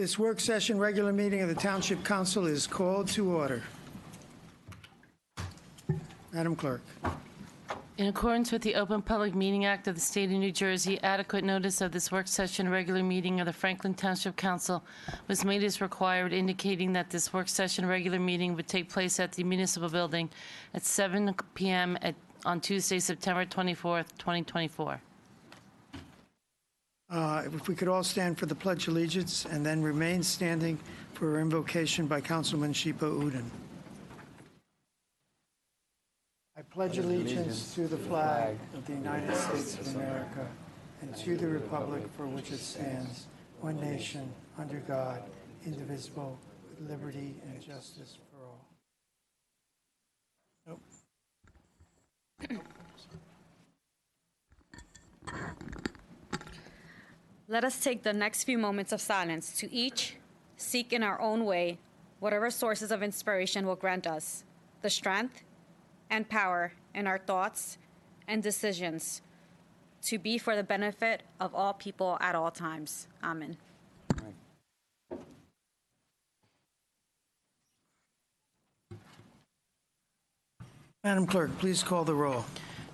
This work session regular meeting of the Township Council is called to order. Madam Clerk. In accordance with the Open Public Meeting Act of the State of New Jersey, adequate notice of this work session regular meeting of the Franklin Township Council was made as required, indicating that this work session regular meeting would take place at the Municipal Building at 7 p.m. on Tuesday, September 24th, 2024. If we could all stand for the Pledge of Allegiance and then remain standing for invocation by Councilman Sheepa Udin. I pledge allegiance to the flag of the United States of America and to the republic for which it stands, one nation, under God, indivisible, with liberty and justice for all. Let us take the next few moments of silence to each seek in our own way whatever sources of inspiration will grant us the strength and power in our thoughts and decisions to be for the benefit of all people at all times. Amen. Madam Clerk, please call the roll.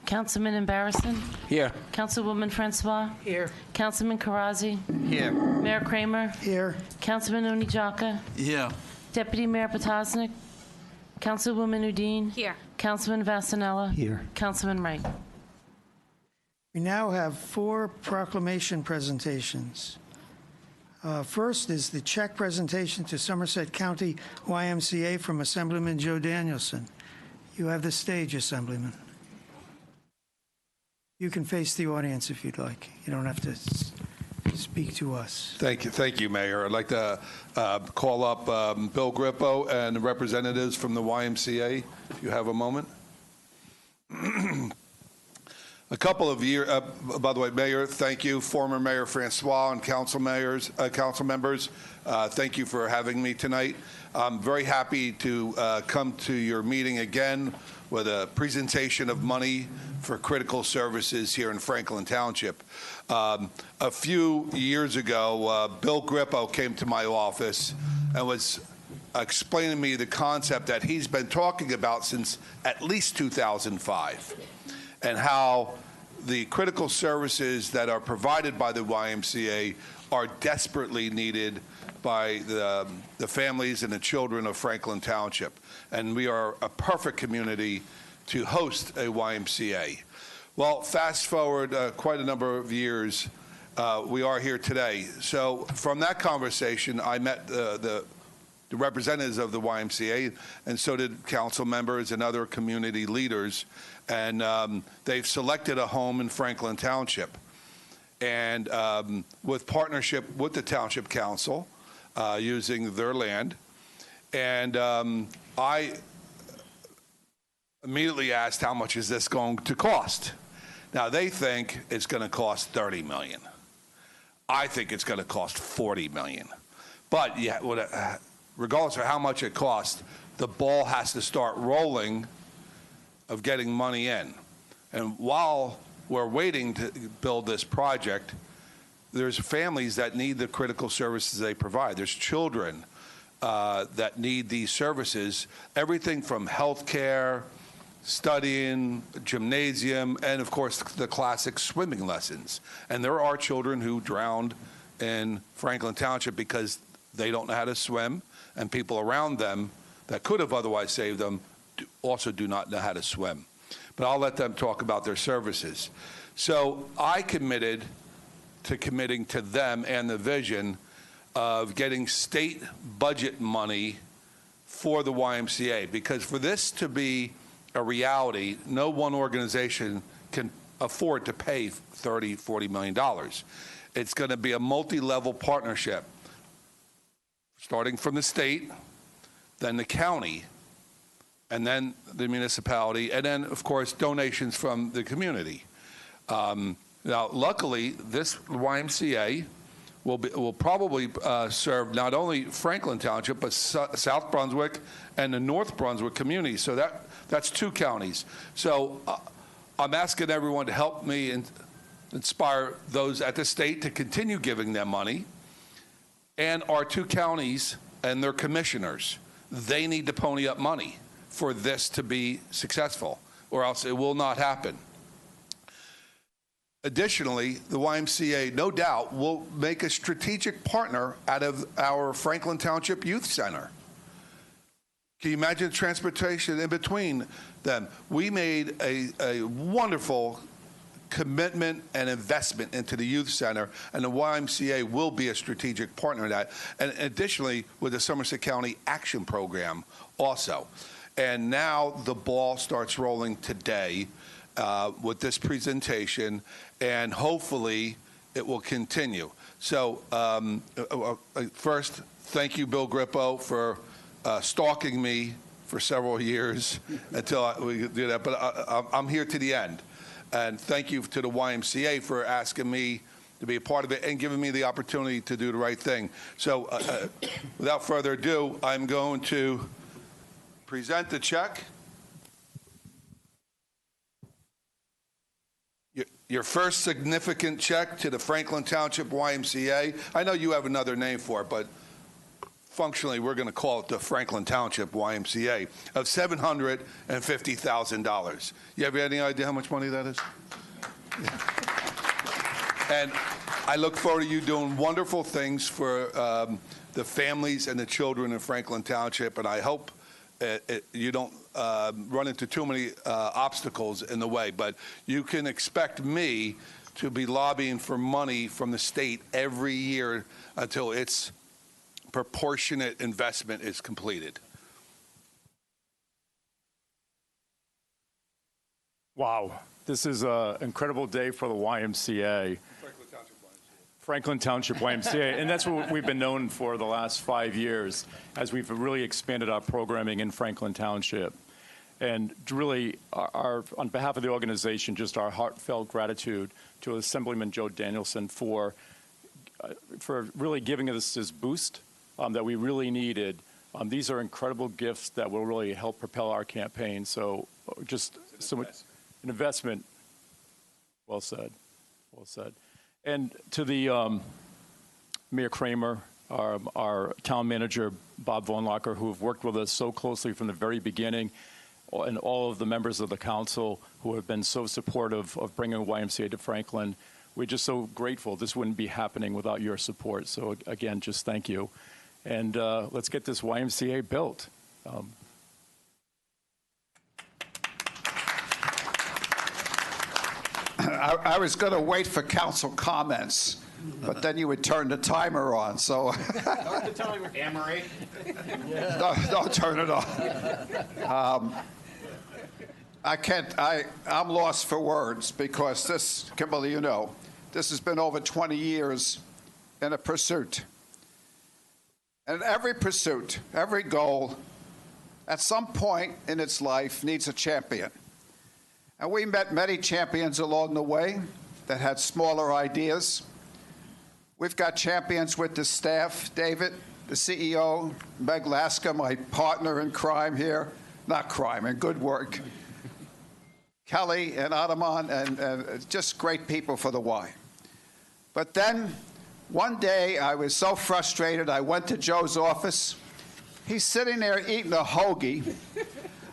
Councilman Embarrasson? Here. Councilwoman Francois? Here. Councilman Karazi? Here. Mayor Kramer? Here. Councilman Unijaka? Here. Deputy Mayor Potosnik? Councilwoman Udine? Here. Councilman Vasanella? Here. Councilman Wright? We now have 4 proclamation presentations. First is the check presentation to Somerset County YMCA from Assemblyman Joe Danielson. You have the stage, Assemblyman. You can face the audience if you'd like. You don't have to speak to us. Thank you, Mayor. I'd like to call up Bill Grippo and the representatives from the YMCA, if you have a moment. A couple of years, by the way, Mayor, thank you. Former Mayor Francois and council members, thank you for having me tonight. I'm very happy to come to your meeting again with a presentation of money for critical services here in Franklin Township. A few years ago, Bill Grippo came to my office and was explaining to me the concept that he's been talking about since at least 2005, and how the critical services that are provided by the YMCA are desperately needed by the families and the children of Franklin Township. And we are a perfect community to host a YMCA. Well, fast forward quite a number of years, we are here today. So from that conversation, I met the representatives of the YMCA, and so did council members and other community leaders. And they've selected a home in Franklin Township. And with partnership with the Township Council, using their land. And I immediately asked, how much is this going to cost? Now, they think it's going to cost $30 million. I think it's going to cost $40 million. But yeah, regardless of how much it costs, the ball has to start rolling of getting money in. And while we're waiting to build this project, there's families that need the critical services they provide. There's children that need these services, everything from health care, studying, gymnasium, and of course the classic swimming lessons. And there are children who drowned in Franklin Township because they don't know how to swim, and people around them that could have otherwise saved them also do not know how to swim. But I'll let them talk about their services. So I committed to committing to them and the vision of getting state budget money for the YMCA, because for this to be a reality, no one organization can afford to pay $30, $40 million. It's going to be a multi-level partnership, starting from the state, then the county, and then the municipality, and then, of course, donations from the community. Now, luckily, this YMCA will probably serve not only Franklin Township, but South Brunswick and the North Brunswick community. So that's 2 counties. So I'm asking everyone to help me and inspire those at the state to continue giving them money. And our two counties and their commissioners, they need to pony up money for this to be successful, or else it will not happen. Additionally, the YMCA, no doubt, will make a strategic partner out of our Franklin Township Youth Center. Can you imagine transportation in between them? We made a wonderful commitment and investment into the youth center, and the YMCA will be a strategic partner in that. And additionally, with the Somerset County Action Program also. And now the ball starts rolling today with this presentation, and hopefully it will continue. So first, thank you, Bill Grippo, for stalking me for several years until we do that. But I'm here to the end. And thank you to the YMCA for asking me to be a part of it and giving me the opportunity to do the right thing. So without further ado, I'm going to present the check. Your first significant check to the Franklin Township YMCA. I know you have another name for it, but functionally we're going to call it the Franklin Township YMCA, of $750,000. You have any idea how much money that is? And I look forward to you doing wonderful things for the families and the children in Franklin Township, and I hope you don't run into too many obstacles in the way, but you can expect me to be lobbying for money from the state every year until its proportionate investment is completed. Wow, this is an incredible day for the YMCA. Franklin Township YMCA, and that's what we've been known for the last 5 years, as we've really expanded our programming in Franklin Township. And really, on behalf of the organization, just our heartfelt gratitude to Assemblyman Joe Danielson for really giving us this boost that we really needed. These are incredible gifts that will really help propel our campaign. So just so much an investment. Well said. Well said. And to the Mayor Kramer, our town manager, Bob Vonlacher, who have worked with us so closely from the very beginning, and all of the members of the council who have been so supportive of bringing YMCA to Franklin, we're just so grateful. This wouldn't be happening without your support. So again, just thank you. And let's get this YMCA built. I was going to wait for council comments, but then you would turn the timer on. So Start the timer. Anne-Marie. don't turn it on. I can't. I'm lost for words because this, Kimberly, you know, this has been over 20 years in a pursuit. And every pursuit, every goal, at some point in its life needs a champion. And we met many champions along the way that had smaller ideas. We've got champions with the staff, David, the CEO, Meg Laska, my partner in crime here, not crime, in good work, Kelly and Adaman, and just great people for the Y. But then one day I was so frustrated, I went to Joe's office. He's sitting there eating a hoagie.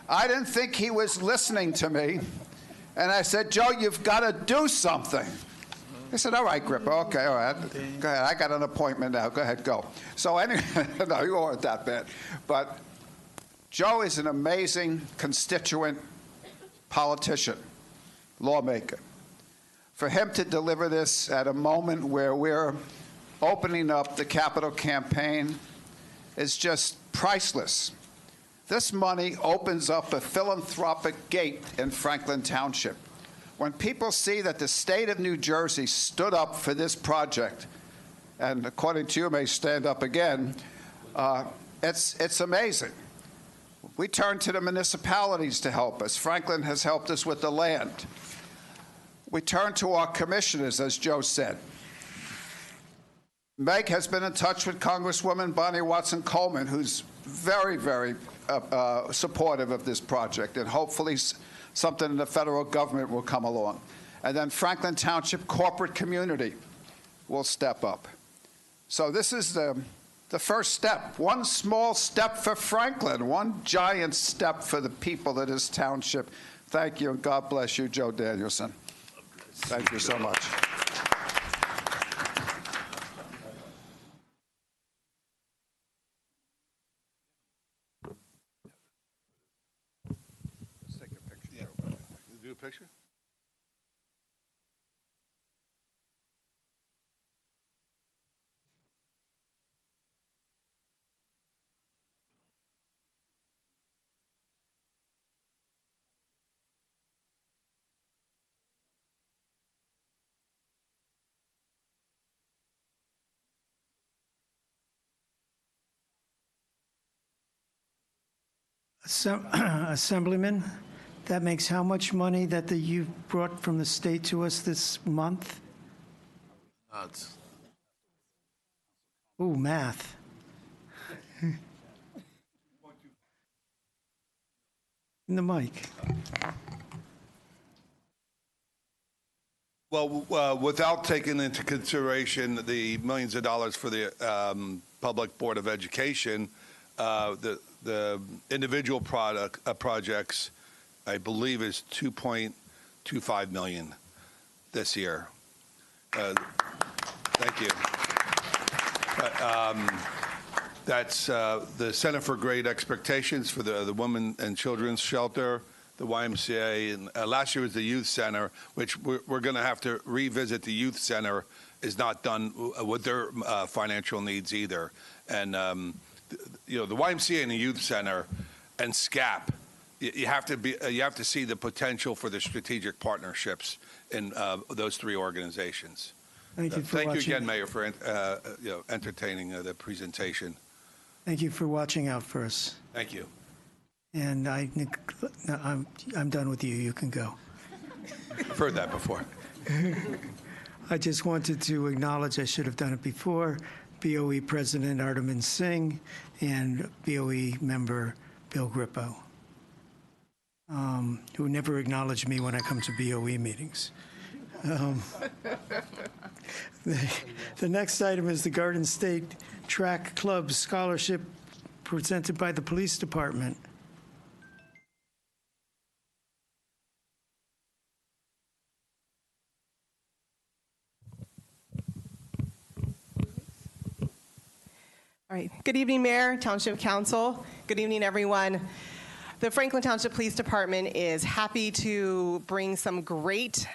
I didn't think he was listening to me. And I said, Joe, you've got to do something. He said, all right, Grippo, okay, all right. Go ahead, I got an appointment now. Go ahead, go. So anyway, no, you weren't that bad. But Joe is an amazing constituent politician, lawmaker. For him to deliver this at a moment where we're opening up the capital campaign is just priceless. This money opens up a philanthropic gate in Franklin Township. When people see that the state of New Jersey stood up for this project, and according to you, may stand up again, it's amazing. We turn to the municipalities to help us. Franklin has helped us with the land. We turn to our commissioners, as Joe said. Meg has been in touch with Congresswoman Bonnie Watson-Coleman, who's very, very supportive of this project, and hopefully something in the federal government will come along. And then Franklin Township corporate community will step up. So this is the the first step, one small step for Franklin, one giant step for the people of this township. Thank you, and God bless you, Joe Danielson. Thank you so much. Let's take a picture. Yeah. You do a picture? Assemblyman, that makes how much money that you brought from the state to us this month? Ooh, math. In the mic. Well, without taking into consideration the millions of dollars for the Public Board of Education, the individual projects, I believe, is $2.25 million this year. Thank you. That's the Center for Great Expectations for the Women and Children's Shelter, the YMCA, and last year was the Youth Center, which we're going to have to revisit. The Youth Center is not done with their financial needs either. And the YMCA and the Youth Center and SCAP, you have to see the potential for the strategic partnerships in those three organizations. Thank you for Thank you watching. again, Mayor, for entertaining the presentation. Thank you for watching out for us. Thank you. And I'm done with you. You can go. I've heard that before. I just wanted to acknowledge, I should have done it before, BOE President Ardaman Singh and BOE member Bill Grippo, who never acknowledge me when I come to BOE meetings. The next item is the Garden State Track Club Scholarship presented by the Police Department. All right. Good evening, Mayor, Township Council. Good evening, everyone. The Franklin Township Police Department is happy to bring some great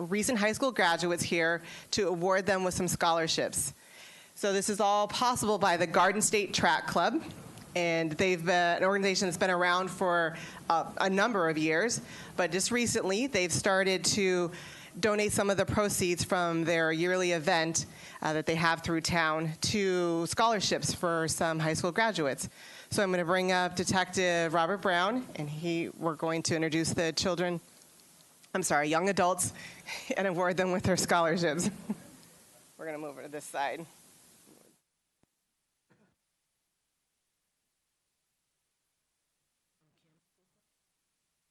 recent high school graduates here to award them with some scholarships. So this is all possible by the Garden State Track Club, and they've been an organization that's been around for a number of years, but just recently they've started to donate some of the proceeds from their yearly event that they have through town to scholarships for some high school graduates. So I'm going to bring up Detective Robert Brown, and we're going to introduce the young adults, and award them with their scholarships. We're going to move over to this side.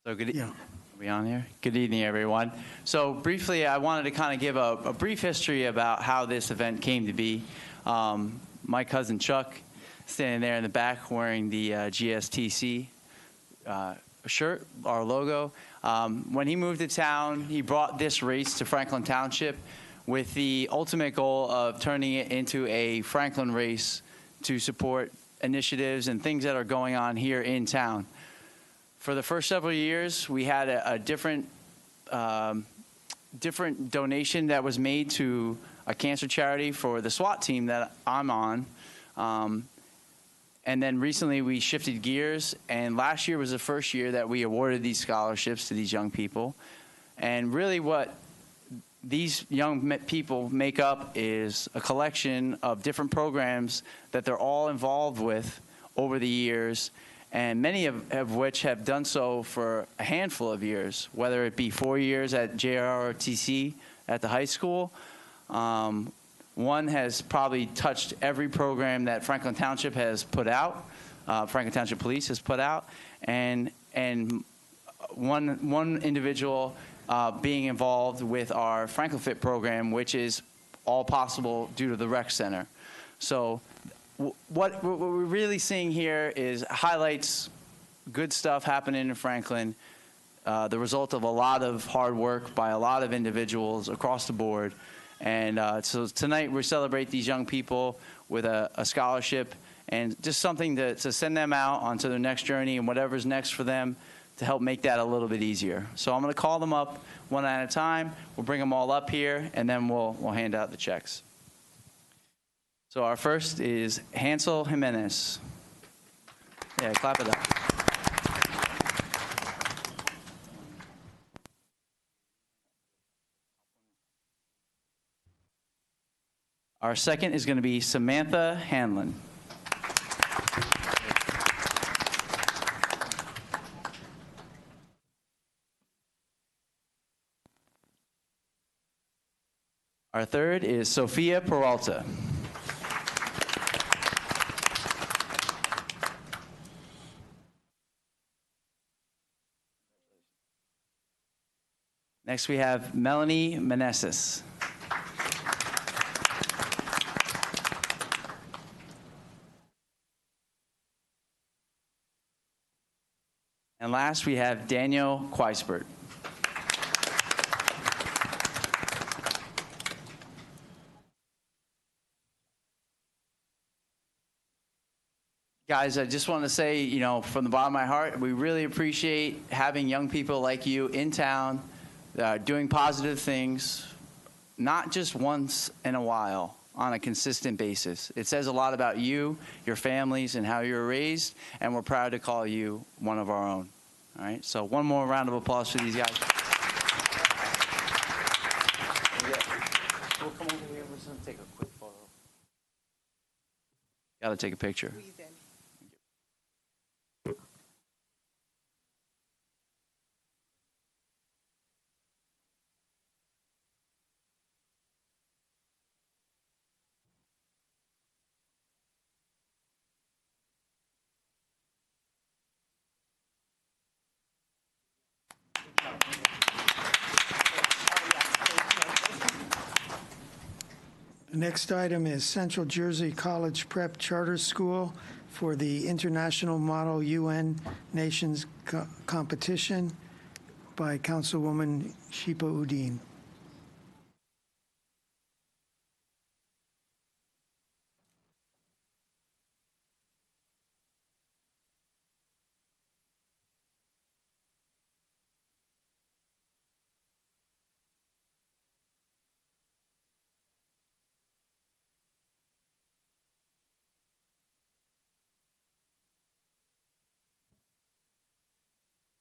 So good. Yeah. Are we on here? Good evening, everyone. So briefly, I wanted to kind of give a brief history about how this event came to be. My cousin Chuck, standing there in the back wearing the GSTC shirt, our logo. When he moved to town, he brought this race to Franklin Township with the ultimate goal of turning it into a Franklin race to support initiatives and things that are going on here in town. For the first several years, we had a different donation that was made to a cancer charity for the SWAT team that I'm on. And then recently we shifted gears, and last year was the first year that we awarded these scholarships to these young people. And really what these young people make up is a collection of different programs that they're all involved with over the years, and many of which have done so for a handful of years, whether it be 4 years at JROTC at the high school. One has probably touched every program that Franklin Township has put out, Franklin Township Police has put out, and one individual being involved with our Franklin Fit program, which is all possible due to the rec center. So what we're really seeing here is highlights good stuff happening in Franklin, the result of a lot of hard work by a lot of individuals across the board. And so tonight we celebrate these young people with a scholarship and just something to send them out onto their next journey and whatever's next for them to help make that a little bit easier. So I'm going to call them up one at a time. We'll bring them all up here, and then we'll hand out the checks. So our first is Hansel Jimenez. Yeah, clap it up. Our second is going to be Samantha Hanlon. Our third is Sophia Peralta. Next we have Melanie Meneses. And last we have Daniel Quisbert. Guys, I just want to say, you know, from the bottom of my heart, we really appreciate having young people like you in town doing positive things, not just once in a while, on a consistent basis. It says a lot about you, your families, and how you were raised, and we're proud to call you one of our own. All right, so one more round of applause for these guys. We'll come over here. We're just going to take a quick photo. Got to take a picture. The next item is Central Jersey College Prep Charter School for the International Model UN Nations Competition by Councilwoman Shipa Udine.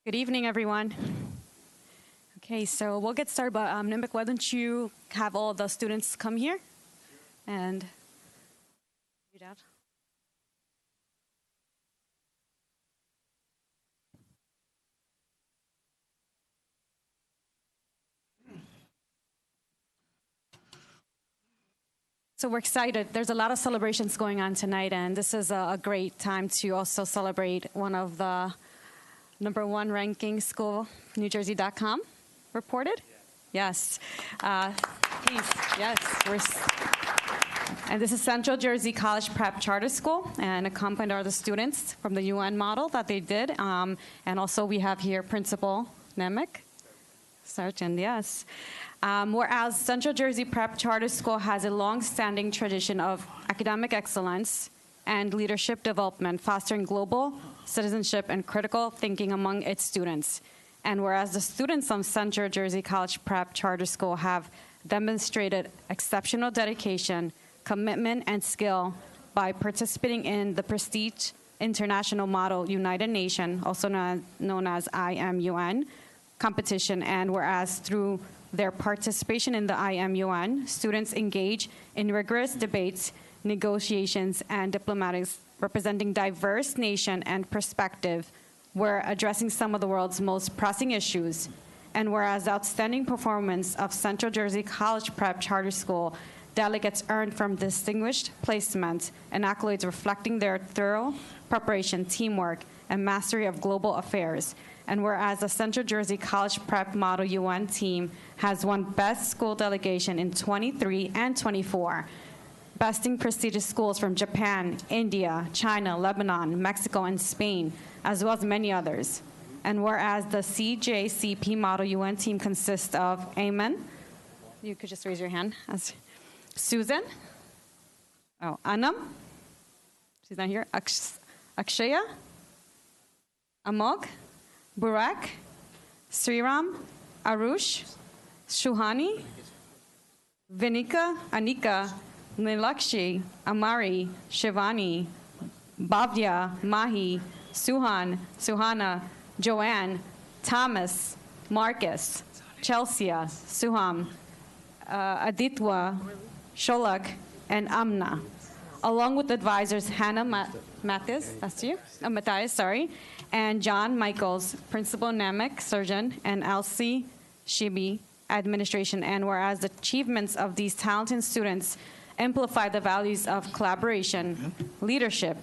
Good evening, everyone. Okay, so we'll get started, but Nimbic, why don't you have all the students come here and read out. So we're excited. There's a lot of celebrations going on tonight, and this is a great time to also celebrate one of the #1 ranking school, NewJersey.com, reported? Yes. Please, yes. And this is Central Jersey College Prep Charter School, and accompanied are the students from the UN model that they did. And also we have here Principal Nemec. Sergeant, yes. Whereas Central Jersey Prep Charter School has a long-standing tradition of academic excellence and leadership development, fostering global citizenship and critical thinking among its students. And whereas the students of Central Jersey College Prep Charter School have demonstrated exceptional dedication, commitment, and skill by participating in the prestige International Model United Nations, also known as IMUN, competition, and whereas through their participation in the IMUN, students engage in rigorous debates, negotiations, and diplomatics representing diverse nation and perspective, where addressing some of the world's most pressing issues. And whereas the outstanding performance of Central Jersey College Prep Charter School delegates earned from distinguished placements and accolades reflecting their thorough preparation, teamwork, and mastery of global affairs. And whereas the Central Jersey College Prep Model UN team has won Best School Delegation in 23 and 24, besting prestigious schools from Japan, India, China, Lebanon, Mexico, and Spain, as well as many others. And whereas the CJCP Model UN team consists of Amen, you could just raise your hand, as Susan, Anam, she's not here, Akshaya, Amog, Burak, Sriram, Arush, Shuhani, Vinika, Anika, Nilakshi, Amari, Shivani, Bhavya, Mahi, Suhan, Suhana, Joanne, Thomas, Marcus, Chelsea, Suham, Aditwa, Sholak, and Amna, along with advisors Hannah Matthias, that's you, Matthias, sorry, and John Michaels, Principal Namek, Surgeon, and Elsie Shibi, Administration. And whereas the achievements of these talented students amplify the values of collaboration, leadership,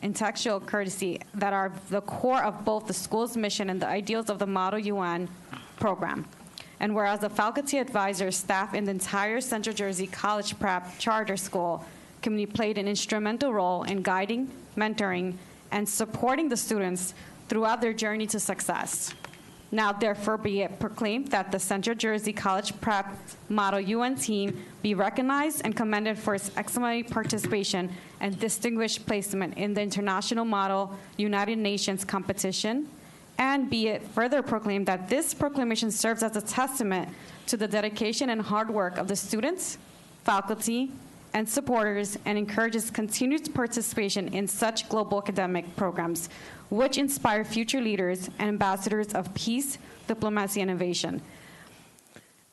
intellectual courtesy that are the core of both the school's mission and the ideals of the Model UN program. And whereas the faculty, advisors, staff, and the entire Central Jersey College Prep Charter School community played an instrumental role in guiding, mentoring, and supporting the students throughout their journey to success. Now, therefore, be it proclaimed that the Central Jersey College Prep Model UN team be recognized and commended for its exemplary participation and distinguished placement in the International Model United Nations competition. And be it further proclaimed that this proclamation serves as a testament to the dedication and hard work of the students, faculty, and supporters, and encourages continued participation in such global academic programs, which inspire future leaders and ambassadors of peace, diplomacy, and innovation.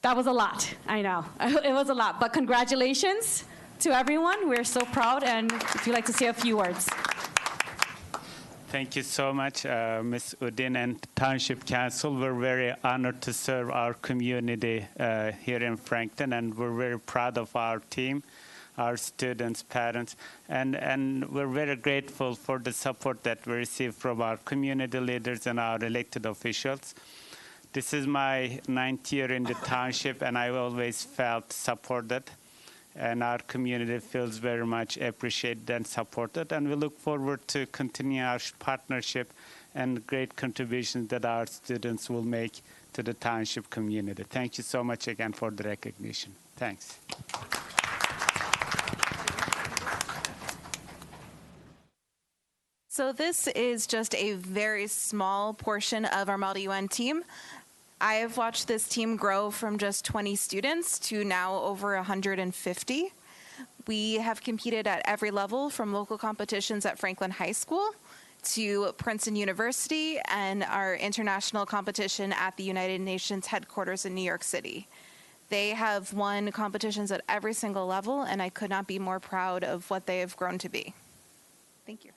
That was a lot, I know. It was a lot, but congratulations to everyone. We're so proud, and if you'd like to say a few words. Thank you so much, Ms. Udin and Township Council. We're very honored to serve our community here in Frankton, and we're very proud of our team, our students, parents, and we're very grateful for the support that we receive from our community leaders and our elected officials. This is my 9th year in the township, and I always felt supported, and our community feels very much appreciated and supported, and we look forward to continue our partnership and great contributions that our students will make to the township community. Thank you so much again for the recognition. Thanks. So this is just a very small portion of our Model UN team. I have watched this team grow from just 20 students to now over 150. We have competed at every level, from local competitions at Franklin High School to Princeton University and our international competition at the United Nations headquarters in New York City. They have won competitions at every single level, and I could not be more proud of what they have grown to be. Thank you.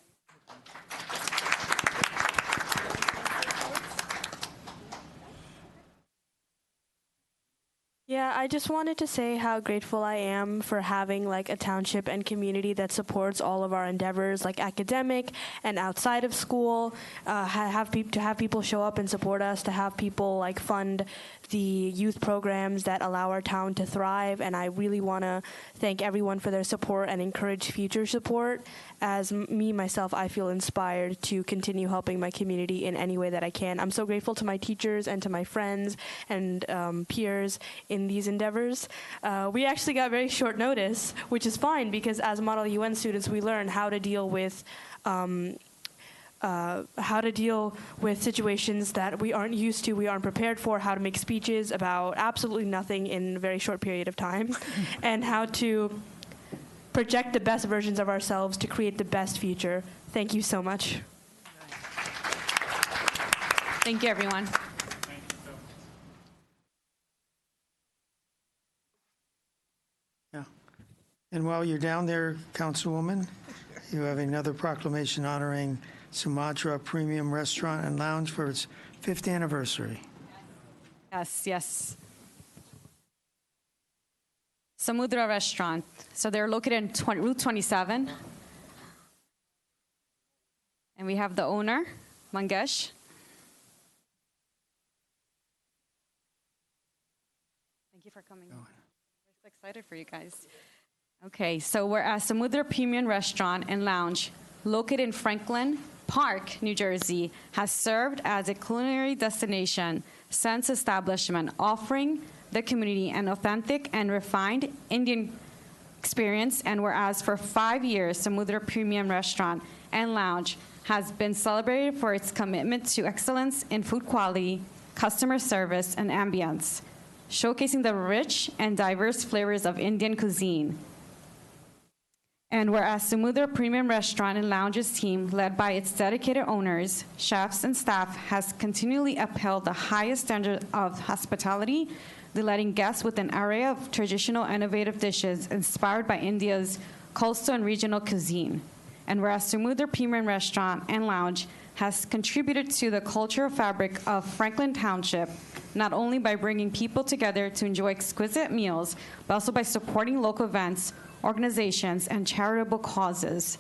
Yeah, I just wanted to say how grateful I am for having like a township and community that supports all of our endeavors, like academic and outside of school. To have people show up and support us, to have people like fund the youth programs that allow our town to thrive. And I really want to thank everyone for their support and encourage future support. As myself, I feel inspired to continue helping my community in any way that I can. I'm so grateful to my teachers and to my friends and peers in these endeavors. We actually got very short notice, which is fine because as Model UN students, we learn how to deal with situations that we aren't used to, we aren't prepared for, how to make speeches about absolutely nothing in a very short period of time, and how to project the best versions of ourselves to create the best future. Thank you so much. Thank you, everyone. Yeah. And while you're down there, Councilwoman, you have another proclamation honoring Sumatra Premium Restaurant and Lounge for its 5th anniversary. Yes, yes. Samudra Restaurant. So they're located in Route 27. And we have the owner, Mangesh. Thank you for coming. We're so excited for you guys. Okay, so whereas Samudra Premium Restaurant and Lounge, located in Franklin Park, New Jersey, has served as a culinary destination since establishment, offering the community an authentic and refined Indian experience, and whereas for 5 years, Samudra Premium Restaurant and Lounge has been celebrated for its commitment to excellence in food quality, customer service, and ambience, showcasing the rich and diverse flavors of Indian cuisine. And whereas Samudra Premium Restaurant and Lounge's team, led by its dedicated owners, chefs, and staff, has continually upheld the highest standard of hospitality, delighting guests with an array of traditional innovative dishes inspired by India's coastal and regional cuisine. And whereas Samudra Premium Restaurant and Lounge has contributed to the cultural fabric of Franklin Township, not only by bringing people together to enjoy exquisite meals, but also by supporting local events, organizations, and charitable causes,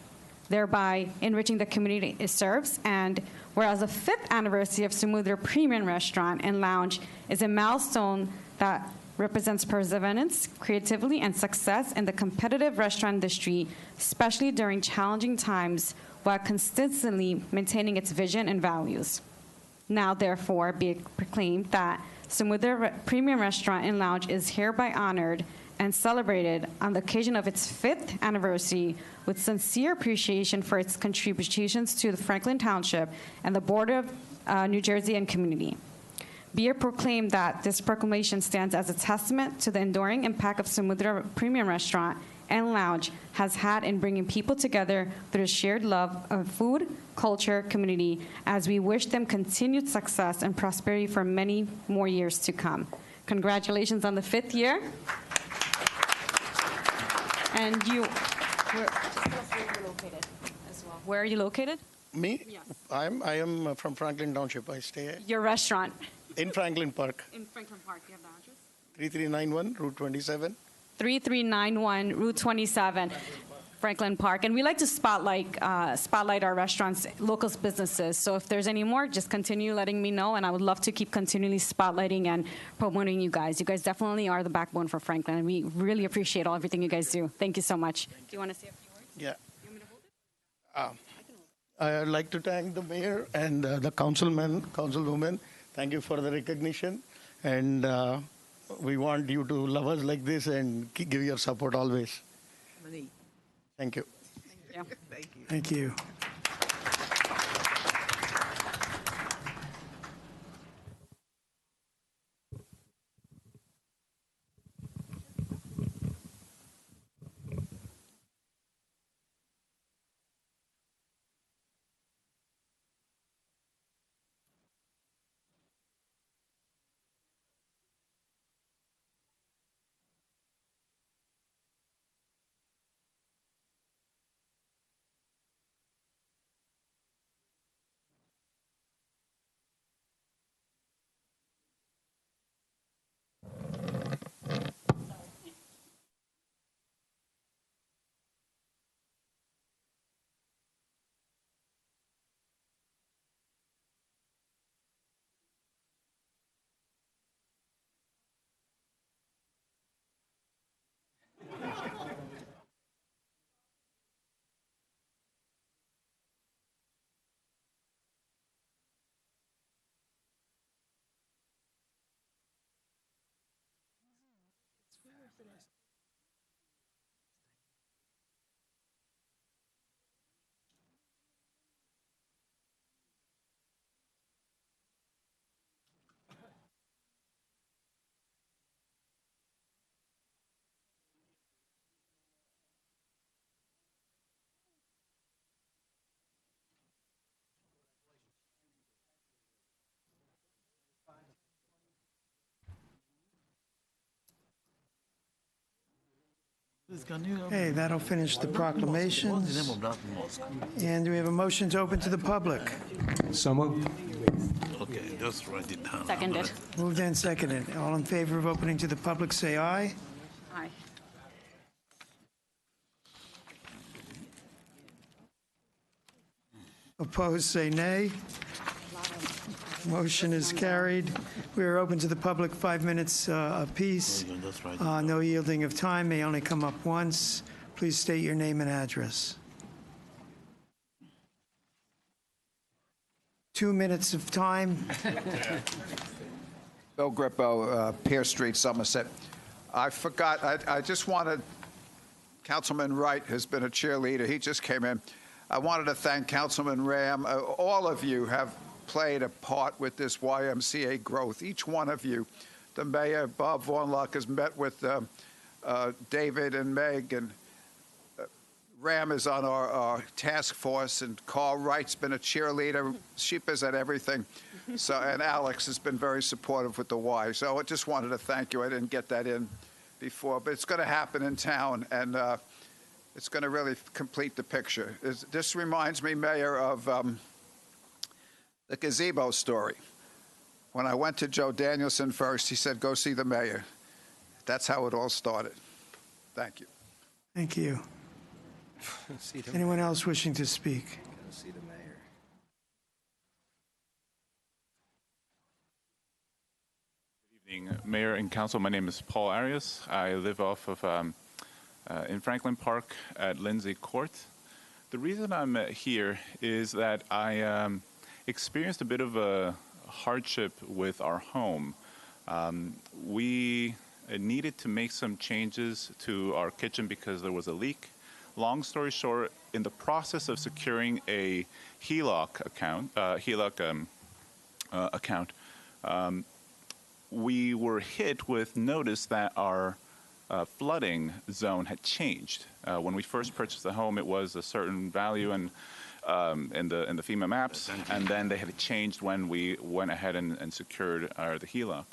thereby enriching the community it serves. And whereas the 5th anniversary of Samudra Premium Restaurant and Lounge is a milestone that represents perseverance, creativity, and success in the competitive restaurant industry, especially during challenging times, while consistently maintaining its vision and values. Now, therefore, be it proclaimed that Samudra Premium Restaurant and Lounge is hereby honored and celebrated on the occasion of its 5th anniversary with sincere appreciation for its contributions to the Franklin Township and the border of New Jersey and community. Be it proclaimed that this proclamation stands as a testament to the enduring impact of Samudra Premium Restaurant and Lounge has had in bringing people together through a shared love of food, culture, community, as we wish them continued success and prosperity for many more years to come. Congratulations on the 5th year. And where are you located? Me? Yes. I am from Franklin Township. I stay Your restaurant? in Franklin Park, In Franklin Park. You have the address? 3391 Route 27. 3391 Route 27, Franklin Park. And we like to spotlight our restaurants, local businesses. So if there's any more, just continue letting me know. And I would love to keep continually spotlighting and promoting you guys. You guys definitely are the backbone for Franklin. And we really appreciate everything you guys do. Thank you so much. Do you want to say a few words? Yeah. You want me to hold it? I'd like to thank the mayor and the councilwoman. Thank you for the recognition. And we want you to love us like this and give your support always. Thank you. Thank you. Thank you. Okay, that'll finish the proclamations. And do we have a motion to open to the public? So moved. Okay, just write it down. Seconded. Moved and seconded. All in favor of opening to the public, say aye. Aye. Opposed, say nay. Motion is carried. We are open to the public, 5 minutes apiece. No yielding of time, may only come up once. Please state your name and address. 2 minutes of time. Bill Grippo, Pier Street, Somerset. I forgot, I just wanted, Councilman Wright has been a cheerleader. He just came in. I wanted to thank Councilman Ram. All of you have played a part with this YMCA growth. Each one of you. The mayor, Bob Vornlock, has met with David and Meg, and Ram is on our task force, and Carl Wright's been a cheerleader. Sheep is at everything. So, and Alex has been very supportive with the Y. So I just wanted to thank you. I didn't get that in before, but it's going to happen in town, and it's going to really complete the picture. This reminds me, Mayor, of the gazebo story. When I went to Joe Danielson first, he said, go see the mayor. That's how it all started. Thank you. Thank you. Anyone else wishing to speak? See the mayor. Good evening, Mayor and Council. My name is Paul Arias. I live off of in Franklin Park at Lindsay Court. The reason I'm here is that I experienced a bit of a hardship with our home. We needed to make some changes to our kitchen because there was a leak. Long story short, in the process of securing a HELOC account, we were hit with notice that our flooding zone had changed. When we first purchased the home, it was a certain value in the FEMA maps, and then they had changed when we went ahead and secured the HELOC.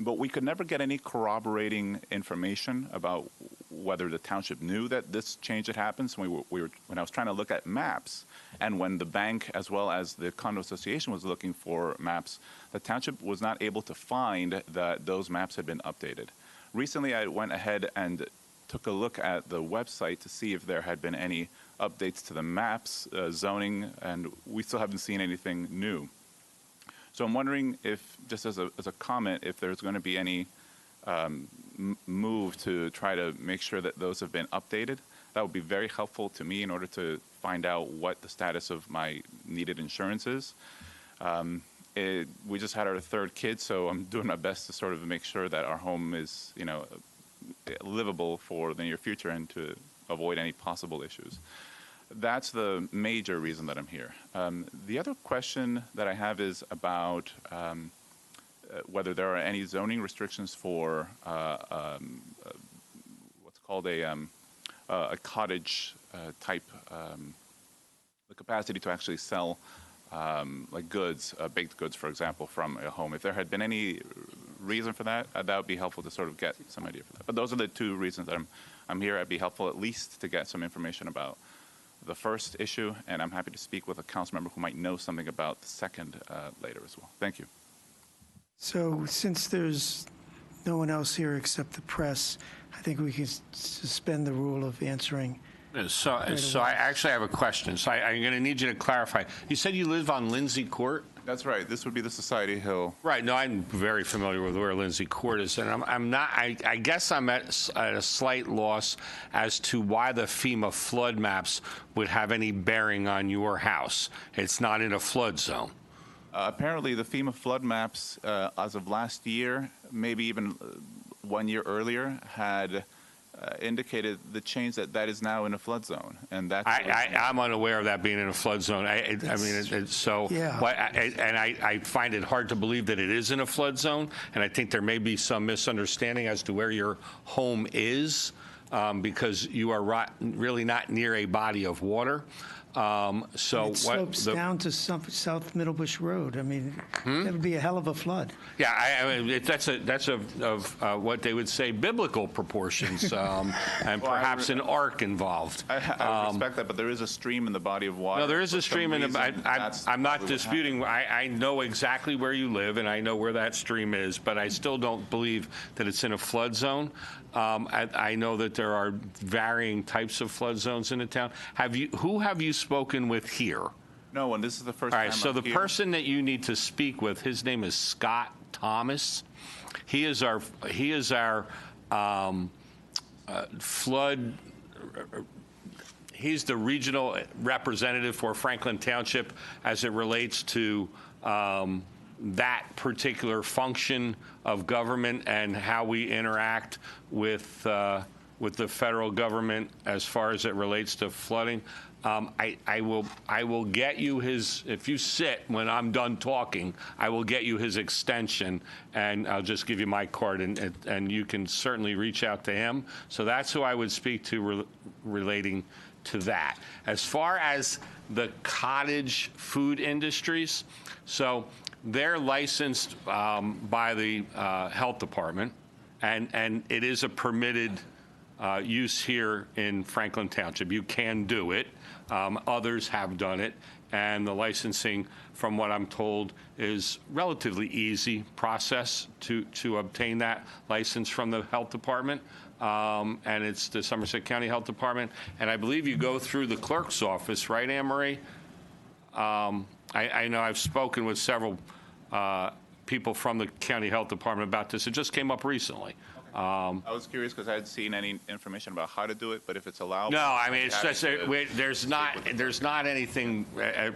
But we could never get any corroborating information about whether the township knew that this change had happened. So when I was trying to look at maps, and when the bank as well as the condo association was looking for maps, the township was not able to find that those maps had been updated. Recently, I went ahead and took a look at the website to see if there had been any updates to the maps, zoning, and we still haven't seen anything new. So I'm wondering if, just as a comment, if there's going to be any move to try to make sure that those have been updated. That would be very helpful to me in order to find out what the status of my needed insurance is. We just had our third kid, so I'm doing my best to sort of make sure that our home is, livable for the near future and to avoid any possible issues. That's the major reason that I'm here. The other question that I have is about whether there are any zoning restrictions for what's called a cottage type, the capacity to actually sell like goods, baked goods, for example, from a home. If there had been any reason for that, that would be helpful to sort of get some idea for that. But those are the two reasons that I'm here. It'd be helpful at least to get some information about the first issue, and I'm happy to speak with a council member who might know something about the second later as well. Thank you. So since there's no one else here except the press, I think we can suspend the rule of answering. So I actually have a question. So I'm going to need you to clarify. You said you live on Lindsay Court? That's right. This would be the Society Hill. Right. No, I'm very familiar with where Lindsay Court is, and I'm not. I guess I'm at a slight loss as to why the FEMA flood maps would have any bearing on your house. It's not in a flood zone. Apparently, the FEMA flood maps, as of last year, maybe even 1 year earlier, had indicated the change that is now in a flood zone, and that's. I'm unaware of that being in a flood zone. I find it hard to believe that it is in a flood zone, and I think there may be some misunderstanding as to where your home is, because you are really not near a body of water. It slopes down to South Middlebush Road. I mean, that would be a hell of a flood. Yeah, I mean, that's of what they would say biblical proportions, and perhaps an ark involved. I respect that, but there is a stream in the body of water. No, there is a stream in the. I'm not disputing. I know exactly where you live, and I know where that stream is, but I still don't believe that it's in a flood zone. I know that there are varying types of flood zones in the town. Who have you spoken with here? No one. This is the first time. All right. So the here. person that you need to speak with, his name is Scott Thomas. He is our flood he's the regional representative for Franklin Township as it relates to that particular function of government and how we interact with the federal government as far as it relates to flooding. I will get you his, if you sit when I'm done talking, I will get you his extension, and I'll just give you my card, and you can certainly reach out to him. So that's who I would speak to relating to that. As far as the cottage food industries, so they're licensed by the health department, and it is a permitted use here in Franklin Township. You can do it. Others have done it, and the licensing, from what I'm told, is relatively easy process to obtain that license from the health department, and it's the Somerset County Health Department. And I believe you go through the clerk's office, right, Anne Marie? I know I've spoken with several people from the county health department about this. It just came up recently. I was curious because I hadn't seen any information about how to do it, but if it's allowed. No, I mean, it's just, there's not anything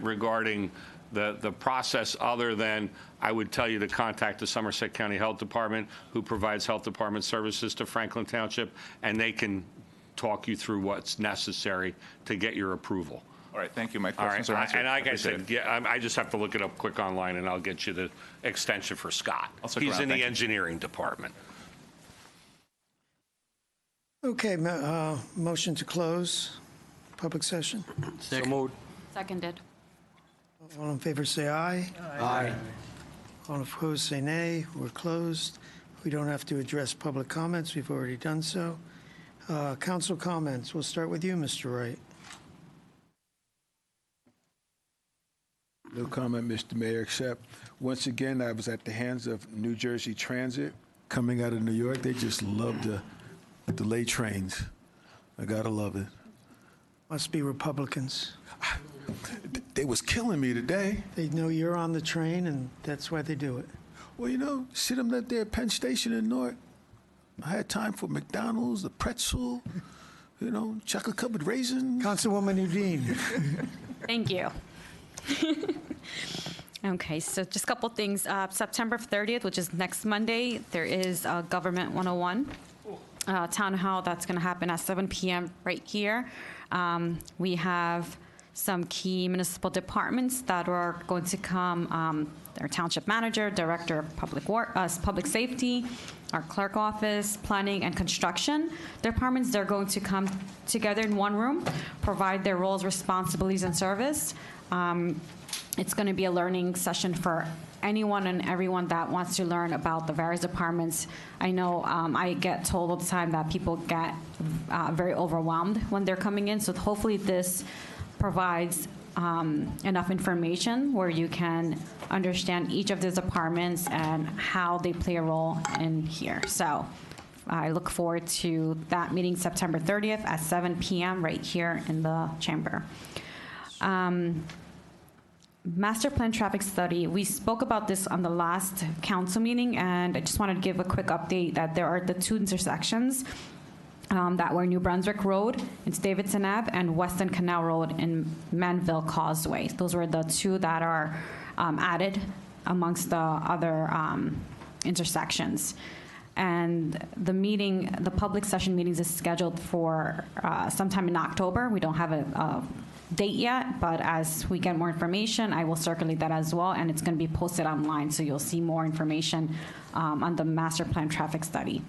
regarding the process other than I would tell you to contact the Somerset County Health Department, who provides health department services to Franklin Township, and they can talk you through what's necessary to get your approval. All right, thank you. My All questions right, are answered. and like I Appreciate said, yeah, I just have to look it up quick online, and I'll get you the extension for Scott. I'll stick He's around, in the thank you. engineering department. Okay, motion to close public session. So moved. Seconded. All in favor, say aye. Aye. All opposed, say nay. We're closed. We don't have to address public comments. We've already done so. Council comments. We'll start with you, Mr. Wright. No comment, Mr. Mayor, except once again, I was at the hands of New Jersey Transit coming out of New York. They just love to delay trains. I gotta love it. Must be Republicans. They was killing me today. They know you're on the train, and that's why they do it. Well, you know, see them up there at Penn Station in Newark. I had time for McDonald's, the pretzel, you know, chocolate covered raisin. Councilwoman Udine. Thank you. Okay, so just a couple things. September 30th, which is next Monday, there is Government 101 town hall that's going to happen at 7 p.m. right here. We have some key municipal departments that are going to come. Our township manager, director of public safety, our clerk office, planning and construction departments. They're going to come together in one room, provide their roles, responsibilities, and service. It's going to be a learning session for anyone and everyone that wants to learn about the various departments. I know I get told all the time that people get very overwhelmed when they're coming in, so hopefully this provides enough information where you can understand each of these departments and how they play a role in here. So I look forward to that meeting September 30th at 7 p.m. right here in the chamber. Master plan traffic study. We spoke about this on the last council meeting, and I just wanted to give a quick update that there are the two intersections that were New Brunswick Road, it's Davidson Ave, and Weston Canal Road in Manville Causeway. Those were the two that are added amongst the other intersections. And the meeting, the public session meetings is scheduled for sometime in October. We don't have a date yet, but as we get more information, I will circulate that as well, and it's going to be posted online, so you'll see more information on the master plan traffic study.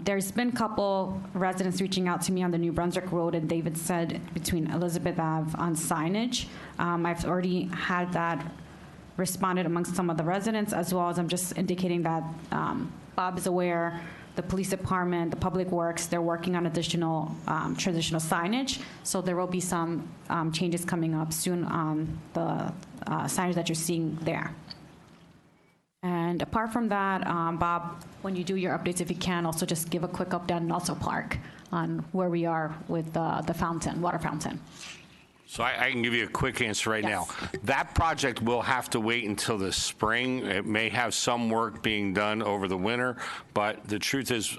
There's been a couple residents reaching out to me on the New Brunswick Road and David said between Elizabeth Ave on signage. I've already had that responded amongst some of the residents, as well as I'm just indicating that Bob is aware, the police department, the public works, they're working on additional traditional signage. So there will be some changes coming up soon on the signage that you're seeing there. And apart from that, Bob, when you do your updates, if you can, also just give a quick update on Nelson Park on where we are with the fountain, water fountain. So I can give you a quick answer right now. That project will have to wait until the spring. It may have some work being done over the winter, but the truth is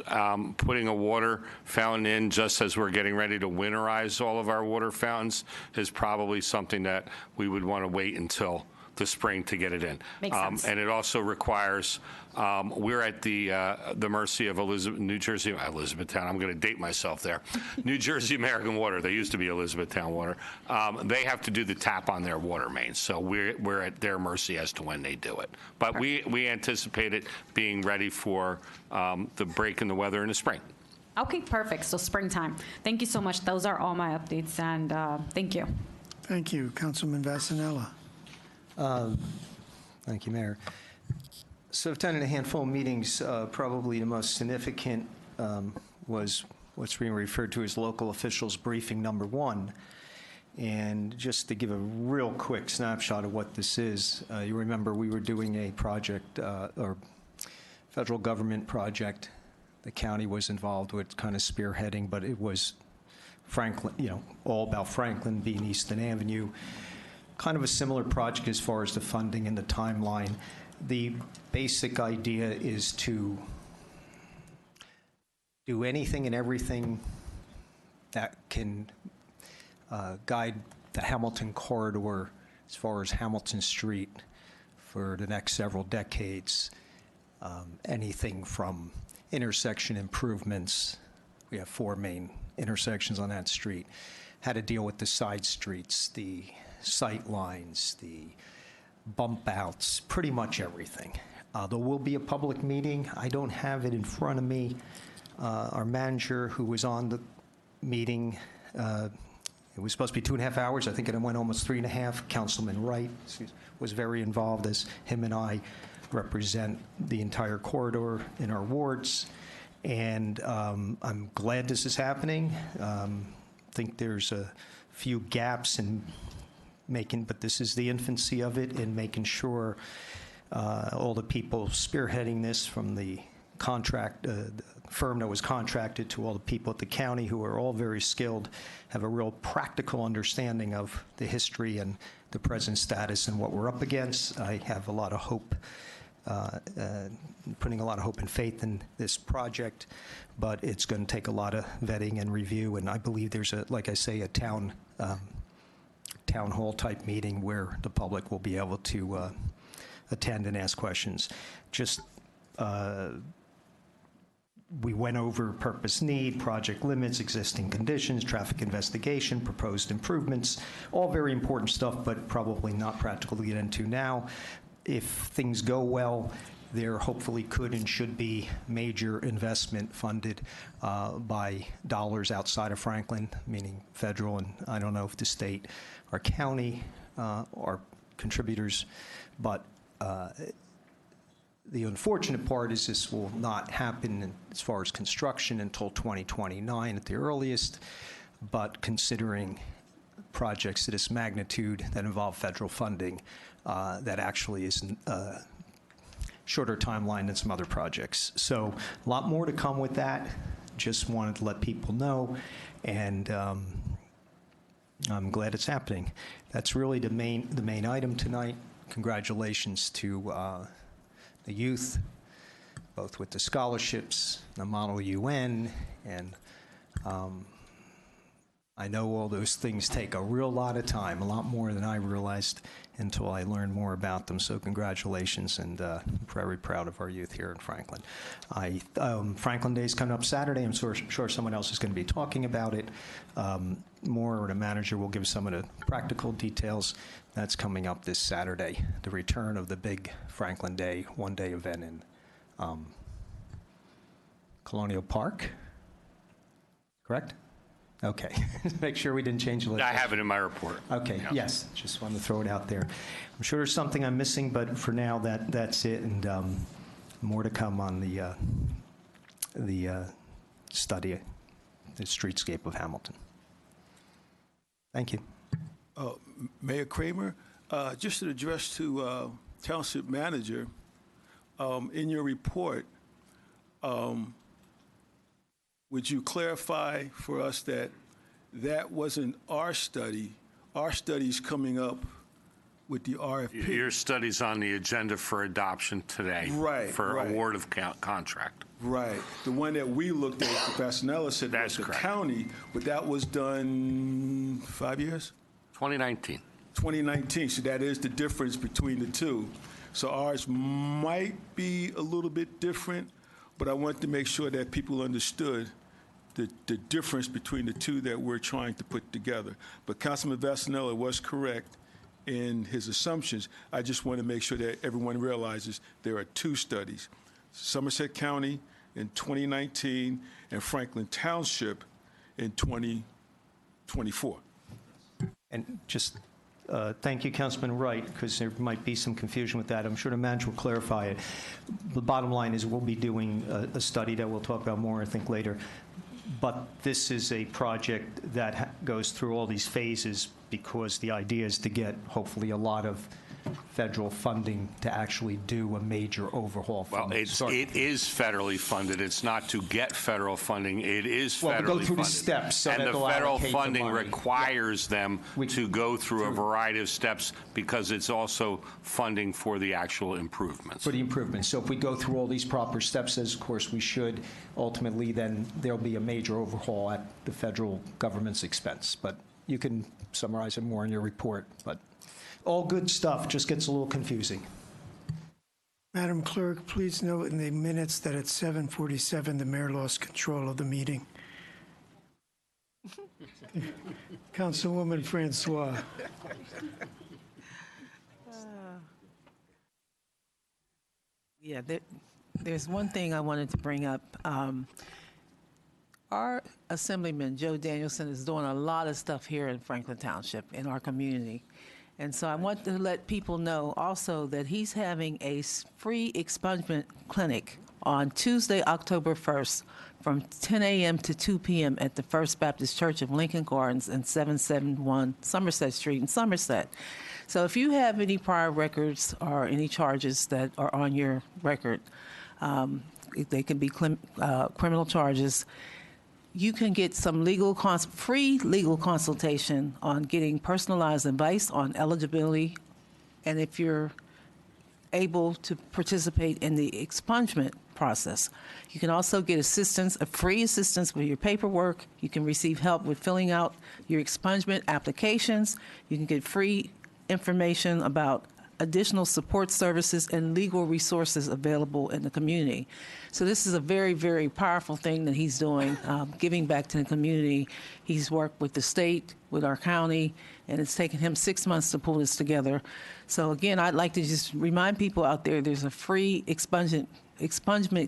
putting a water fountain in just as we're getting ready to winterize all of our water fountains is probably something that we would want to wait until the spring to get it in. Makes sense. And it also requires, we're at the mercy of Elizabethtown. I'm going to date myself there. New Jersey American Water. They used to be Elizabethtown Water. They have to do the tap on their water mains, so we're at their mercy as to when they do it. But we anticipate it being ready for the break in the weather in the spring. Okay, perfect. So springtime. Thank you so much. Those are all my updates, and thank you. Thank you. Councilman Vasanella. Thank you, Mayor. So I've attended a handful of meetings. Probably the most significant was what's being referred to as local officials briefing number 1. And just to give a real quick snapshot of what this is, you remember we were doing a project, or federal government project. The county was involved with kind of spearheading, but it was Franklin, all about Franklin being Easton Avenue. Kind of a similar project as far as the funding and the timeline. The basic idea is to do anything and everything that can guide the Hamilton corridor as far as Hamilton Street for the next several decades. Anything from intersection improvements. We have 4 main intersections on that street. How to deal with the side streets, the sight lines, the bump outs, pretty much everything. There will be a public meeting. I don't have it in front of me. Our manager, who was on the meeting, it was supposed to be 2.5 hours. I think it went almost 3.5. Councilman Wright was very involved, as him and I represent the entire corridor in our wards. And I'm glad this is happening. I think there's a few gaps in but this is the infancy of it, in making sure all the people spearheading this, from the firm that was contracted to all the people at the county, who are all very skilled, have a real practical understanding of the history and the present status and what we're up against. I have a lot of hope, putting a lot of hope and faith in this project, but it's going to take a lot of vetting and review, and I believe there's like I say, a town hall type meeting where the public will be able to attend and ask questions. We went over purpose, need, project limits, existing conditions, traffic investigation, proposed improvements, all very important stuff, but probably not practical to get into now. If things go well, there hopefully could and should be major investment funded by dollars outside of Franklin, meaning federal, and I don't know if the state or county are contributors, but the unfortunate part is this will not happen as far as construction until 2029 at the earliest, but considering projects of this magnitude that involve federal funding, that actually is shorter timeline than some other projects. So a lot more to come with that. Just wanted to let people know, and I'm glad it's happening. That's really the main item tonight. Congratulations to the youth, both with the scholarships, the Model UN, and I know all those things take a real lot of time, a lot more than I realized until I learned more about them. So congratulations, and I'm very proud of our youth here in Franklin. Franklin Day is coming up Saturday. I'm sure someone else is going to be talking about it more, or the manager will give some of the practical details. That's coming up this Saturday, the return of the big Franklin Day one-day event in Colonial Park, correct? Okay. Make sure we didn't change the list. I have it in my report. Okay, Yeah. yes. Just wanted to throw it out there. I'm sure there's something I'm missing, but for now, that's it, and more to come on the study, the streetscape of Hamilton. Thank you. Mayor Kramer, just an address to Township Manager. In your report, would you clarify for us that that wasn't our study, our study's coming up with the RFP. Your study's on the agenda for adoption today. Right, For right. award of contract. Right. The one that we looked at, Fasanella said was the county, but that was done 5 years? 2019. 2019. So that is the difference between the two. So ours might be a little bit different, but I wanted to make sure that people understood the difference between the two that we're trying to put together. But Councilman Vasanella was correct in his assumptions. I just want to make sure that everyone realizes there are two studies. Somerset County in 2019 and Franklin Township in 2024. And just thank you, Councilman Wright, because there might be some confusion with that. I'm sure the manager will clarify it. The bottom line is we'll be doing a study that we'll talk about more, I think, later. But this is a project that goes through all these phases because the idea is to get, hopefully, a lot of federal funding to actually do a major overhaul. Well, it is federally funded. It's not to get federal funding. It is federally funded. Well, to go through the steps so and that the they'll federal allocate the funding money. requires them to go through a variety of steps because it's also funding for the actual improvements. For the improvements. So if we go through all these proper steps, as of course we should, ultimately then there'll be a major overhaul at the federal government's expense. But you can summarize it more in your report. But all good stuff, just gets a little confusing. Madam Clerk, please note in the minutes that at 7:47, the mayor lost control of the meeting. Councilwoman Francois. Yeah, there's one thing I wanted to bring up. Our Assemblyman, Joe Danielson, is doing a lot of stuff here in Franklin Township, in our community. And so I want to let people know also that he's having a free expungement clinic on Tuesday, October 1st, from 10 a.m. to 2 p.m. at the First Baptist Church of Lincoln Gardens and 771 Somerset Street in Somerset. So if you have any prior records or any charges that are on your record, they can be criminal charges. You can get some free legal consultation on getting personalized advice on eligibility, and if you're able to participate in the expungement process. You can also get free assistance with your paperwork. You can receive help with filling out your expungement applications. You can get free information about additional support services and legal resources available in the community. So this is a very, very powerful thing that he's doing, giving back to the community. He's worked with the state, with our county, and it's taken him 6 months to pull this together. So again, I'd like to just remind people out there, there's a free expungement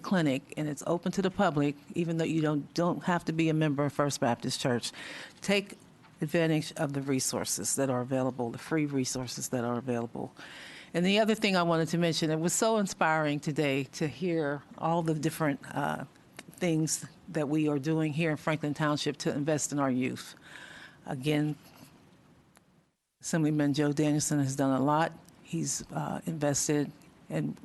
clinic, and it's open to the public, even though you don't have to be a member of First Baptist Church. Take advantage of the resources that are available, the free resources that are available. And the other thing I wanted to mention, it was so inspiring today to hear all the different things that we are doing here in Franklin Township to invest in our youth. Again, Assemblyman Joe Danielson has done a lot. He's invested and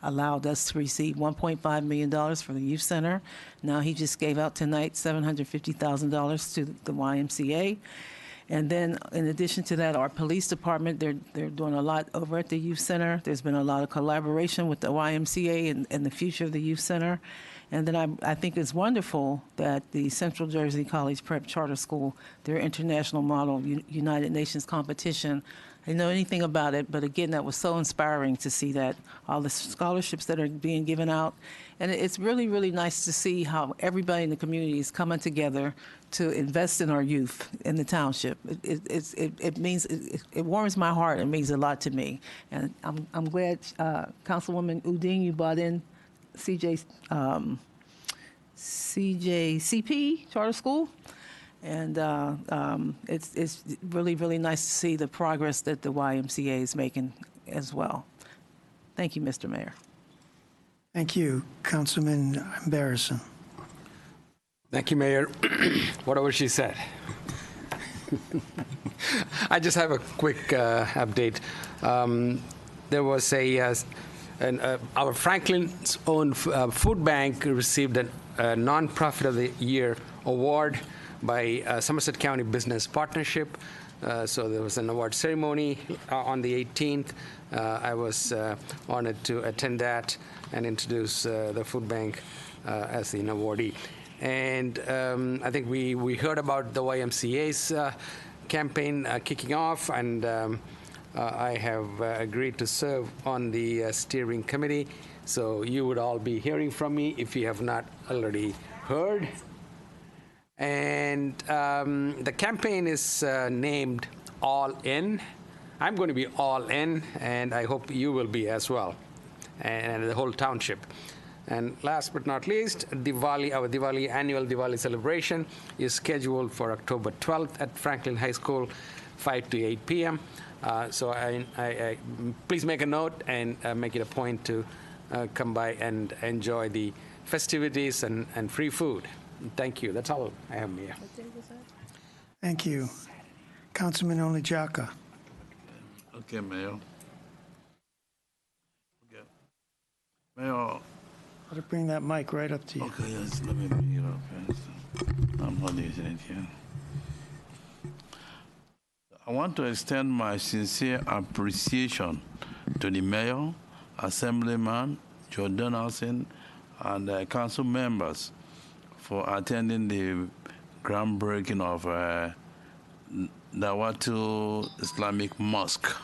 allowed us to receive $1.5 million for the youth center. Now he just gave out tonight $750,000 to the YMCA. And then in addition to that, our police department, they're doing a lot over at the youth center. There's been a lot of collaboration with the YMCA and the future of the youth center. And then I think it's wonderful that the Central Jersey College Prep Charter School, their international model United Nations competition, I didn't know anything about it, but again, that was so inspiring to see that, all the scholarships that are being given out. And it's really, really nice to see how everybody in the community is coming together to invest in our youth in the township. It warms my heart. It means a lot to me. And I'm glad, Councilwoman Udine, you brought in CJCP Charter School. And it's really, really nice to see the progress that the YMCA is making as well. Thank you, Mr. Mayor. Thank you. Councilman Barrison. Thank you, Mayor. Whatever she said. I just have a quick update. There was our Franklin's own food bank received a Nonprofit of the Year award by Somerset County Business Partnership. So there was an award ceremony on the 18th. I was honored to attend that and introduce the food bank as the awardee. And I think we heard about the YMCA's campaign kicking off, and I have agreed to serve on the steering committee. So you would all be hearing from me if you have not already heard. And the campaign is named All In. I'm going to be all in, and I hope you will be as well, and the whole township. And last but not least, Diwali, our annual Diwali celebration is scheduled for October 12th at Franklin High School, 5 to 8 p.m. So I please make a note and make it a point to come by and enjoy the festivities and free food. Thank you. That's all I have, Mayor. Thank you. Councilman Only-Jaka. Okay, Mayor. Okay. Mayor. I'll bring that mic right up to you. Okay, yes, let me bring it up first. I'm not using it here. I want to extend my sincere appreciation to the Mayor, Assemblyman Joe Donaldson, and council members for attending the groundbreaking of Dawatu Islamic Mosque.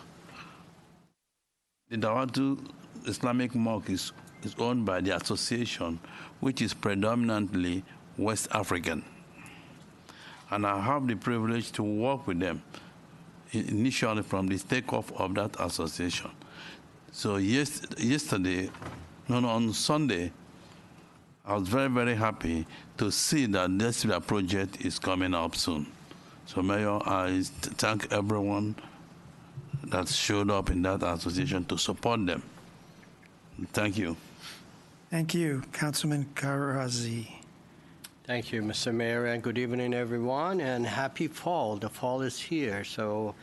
The Dawatu Islamic Mosque is owned by the association, which is predominantly West African. And I have the privilege to work with them initially from the takeoff of that association. So on Sunday, I was very, very happy to see that this project is coming up soon. So Mayor, I thank everyone that showed up in that association to support them. Thank you. Thank you, Councilman Karazi. Thank you, Mr. Mayor, and good evening, everyone, and happy fall. The fall is here, so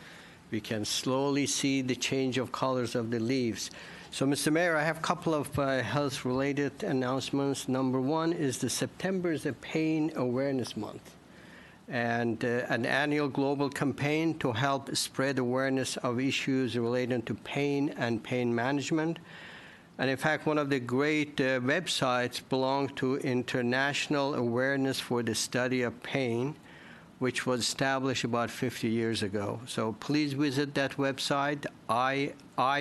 we can slowly see the change of colors of the leaves. So, Mr. Mayor, I have a couple of health-related announcements. Number one is the September is a Pain Awareness Month, and an annual global campaign to help spread awareness of issues relating to pain and pain management. And in fact, one of the great websites belongs to International Awareness for the Study of Pain, which was established about 50 years ago. So please visit that website, iasp.org,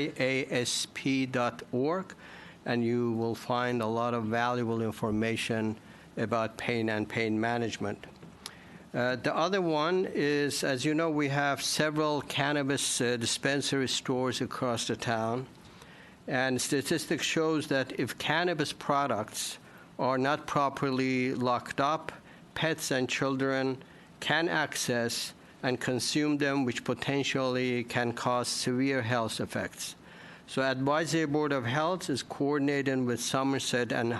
and you will find a lot of valuable information about pain and pain management. The other one is, as you know, we have several cannabis dispensary stores across the town. And statistics shows that if cannabis products are not properly locked up, pets and children can access and consume them, which potentially can cause severe health effects. So Advisory Board of Health is coordinating with Somerset and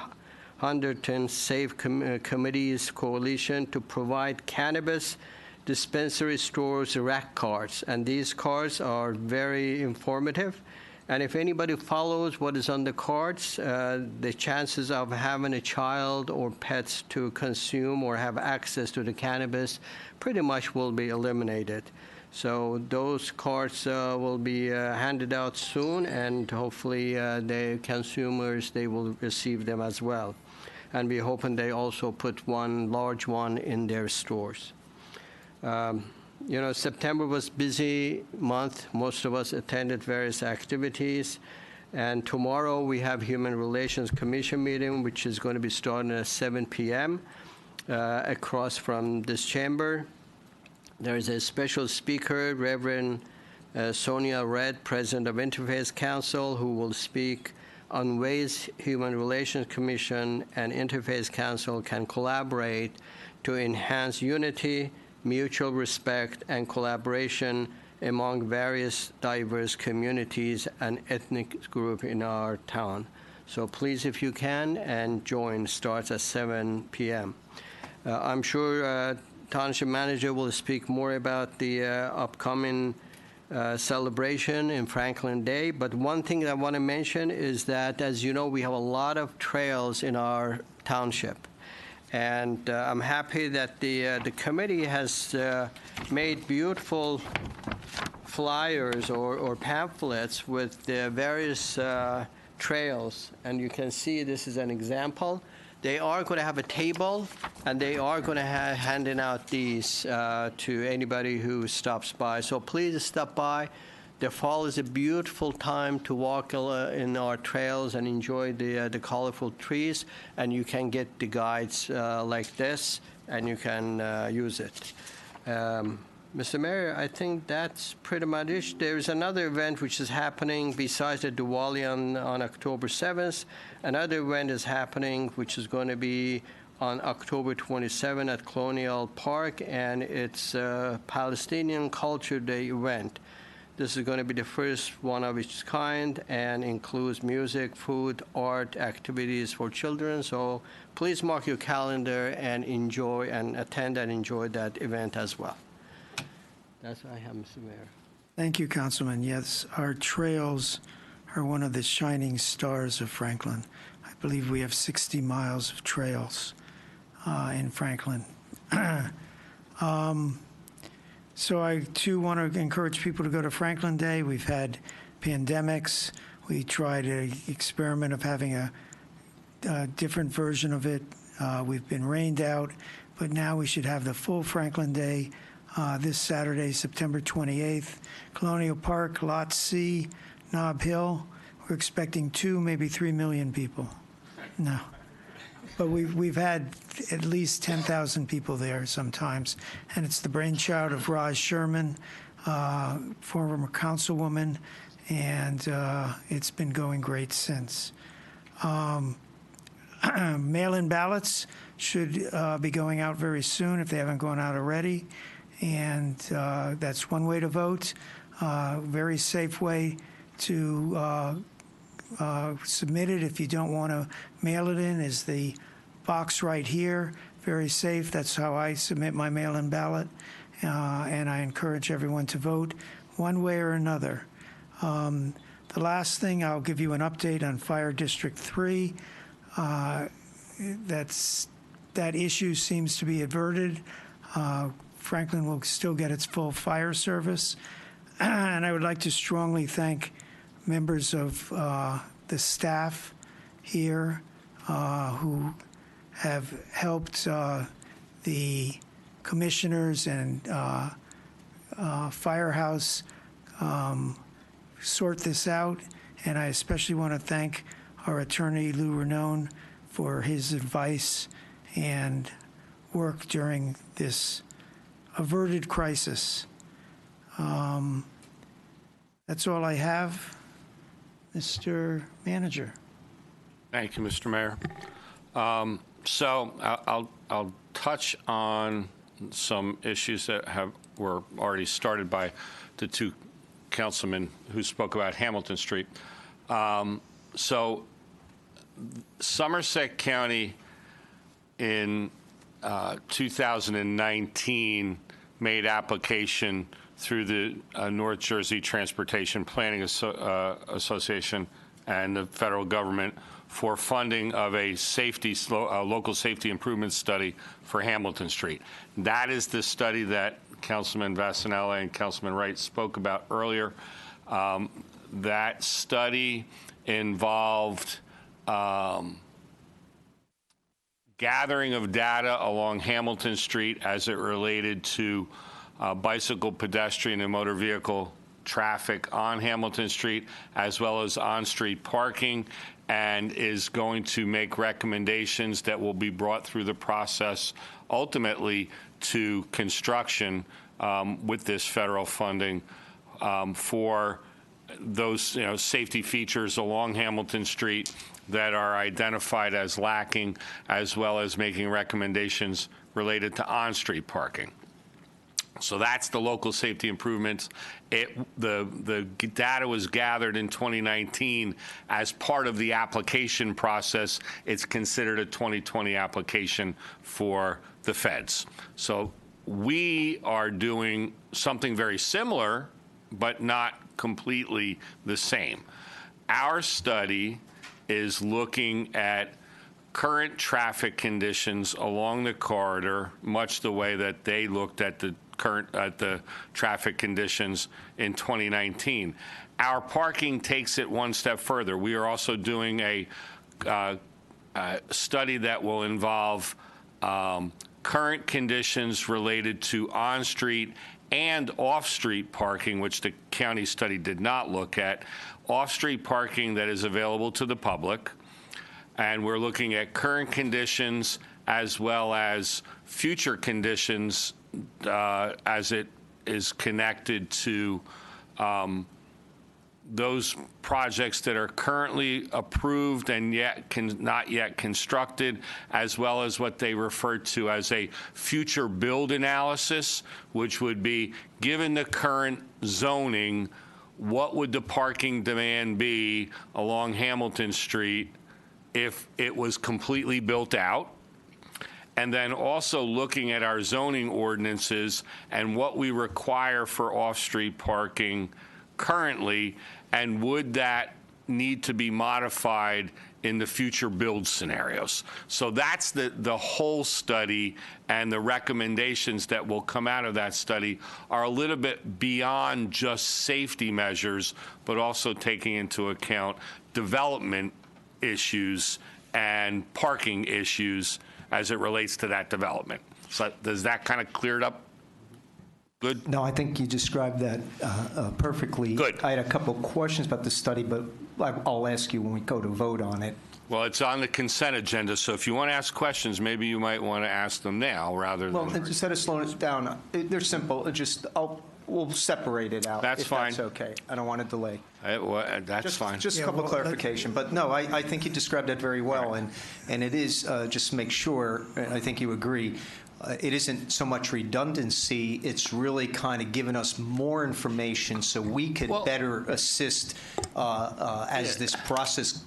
Hunterdon Safe Committees Coalition to provide cannabis dispensary stores rack cards. And these cards are very informative. And if anybody follows what is on the cards, the chances of having a child or pets to consume or have access to the cannabis pretty much will be eliminated. So those cards will be handed out soon, and hopefully the consumers, they will receive them as well. And we're hoping they also put one large one in their stores. You know, September was a busy month. Most of us attended various activities. And tomorrow we have Human Relations Commission meeting, which is going to be starting at 7 p.m. Across from this chamber. There is a special speaker, Reverend Sonia Red, President of Interfaith Council, who will speak on ways Human Relations Commission and Interfaith Council can collaborate to enhance unity, mutual respect, and collaboration among various diverse communities and ethnic groups in our town. So please, if you can, and join. Starts at 7 p.m. I'm sure Township Manager will speak more about the upcoming celebration in Franklin Day. But one thing that I want to mention is that, as you know, we have a lot of trails in our township. And I'm happy that the committee has made beautiful flyers or pamphlets with the various trails. And you can see this is an example. They are going to have a table, and they are going to handing out these to anybody who stops by. So please stop by. The fall is a beautiful time to walk in our trails and enjoy the colorful trees, and you can get the guides like this, and you can use it. Mr. Mayor, I think that's pretty much it. There's another event which is happening besides the Diwali on October 7th. Another event is happening which is going to be on October 27 at Colonial Park, and it's a Palestinian Culture Day event. This is going to be the first one of its kind and includes music, food, art, activities for children. So please mark your calendar and enjoy and attend and enjoy that event as well. That's what I have, Mr. Mayor. Thank you, Councilman. Yes, our trails are one of the shining stars of Franklin. I believe we have 60 miles of trails in Franklin. So I, too, want to encourage people to go to Franklin Day. We've had pandemics. We tried an experiment of having a different version of it. We've been rained out, but now we should have the full Franklin Day this Saturday, September 28th. Colonial Park, Lot C, Nob Hill. We're expecting 2, maybe 3 million people. No. But we've had at least 10,000 people there sometimes, and it's the brainchild of Raj Sherman, former councilwoman, and it's been going great since. Mail-in ballots should be going out very soon if they haven't gone out already, and that's one way to vote. Very safe way to submit it if you don't want to mail it in is the box right here. Very safe. That's how I submit my mail-in ballot, and I encourage everyone to vote one way or another. The last thing, I'll give you an update on Fire District 3. That issue seems to be averted. Franklin will still get its full fire service, and I would like to strongly thank members of the staff here who have helped the commissioners and Firehouse sort this out. And I especially want to thank our attorney, Lou Ranone, for his advice and work during this averted crisis. That's all I have. Mr. Manager. Thank you, Mr. Mayor. So I'll touch on some issues that were already started by the two councilmen who spoke about Hamilton Street. So Somerset County in 2019 made application through the North Jersey Transportation Planning Association and the federal government for funding of a local safety improvement study for Hamilton Street. That is the study that Councilman Vasanella and Councilman Wright spoke about earlier. That study involved gathering of data along Hamilton Street as it related to bicycle, pedestrian, and motor vehicle traffic on Hamilton Street, as well as on-street parking, and is going to make recommendations that will be brought through the process ultimately to construction with this federal funding for those safety features along Hamilton Street that are identified as lacking, as well as making recommendations related to on-street parking. So that's the local safety improvements. The data was gathered in 2019 as part of the application process. It's considered a 2020 application for the feds. So we are doing something very similar, but not completely the same. Our study is looking at current traffic conditions along the corridor, much the way that they looked at the traffic conditions in 2019. Our parking takes it one step further. We are also doing a study that will involve current conditions related to on-street and off-street parking, which the county study did not look at, off-street parking that is available to the public. And we're looking at current conditions as well as future conditions as it is connected to those projects that are currently approved and not yet constructed, as well as what they refer to as a future build analysis, which would be, given the current zoning, what would the parking demand be along Hamilton Street if it was completely built out? And then also looking at our zoning ordinances and what we require for off-street parking currently, and would that need to be modified in the future build scenarios. So that's the whole study, and the recommendations that will come out of that study are a little bit beyond just safety measures, but also taking into account development issues and parking issues as it relates to that development. So does that kind of clear it up? Good? No, I think you described that perfectly. Good. I had a couple of questions about the study, but I'll ask you when we go to vote on it. Well, it's on the consent agenda, so if you want to ask questions, maybe you might want to ask them now rather than... Well, instead of slowing it down, they're simple. We'll separate it out. That's fine. That's okay. I don't want to delay. That's fine. Just a couple of clarification. But no, I think you described that very well. Right. And it is, just to make sure, I think you agree, it isn't so much redundancy, it's really kind of giving us more information so we could better assist as this process,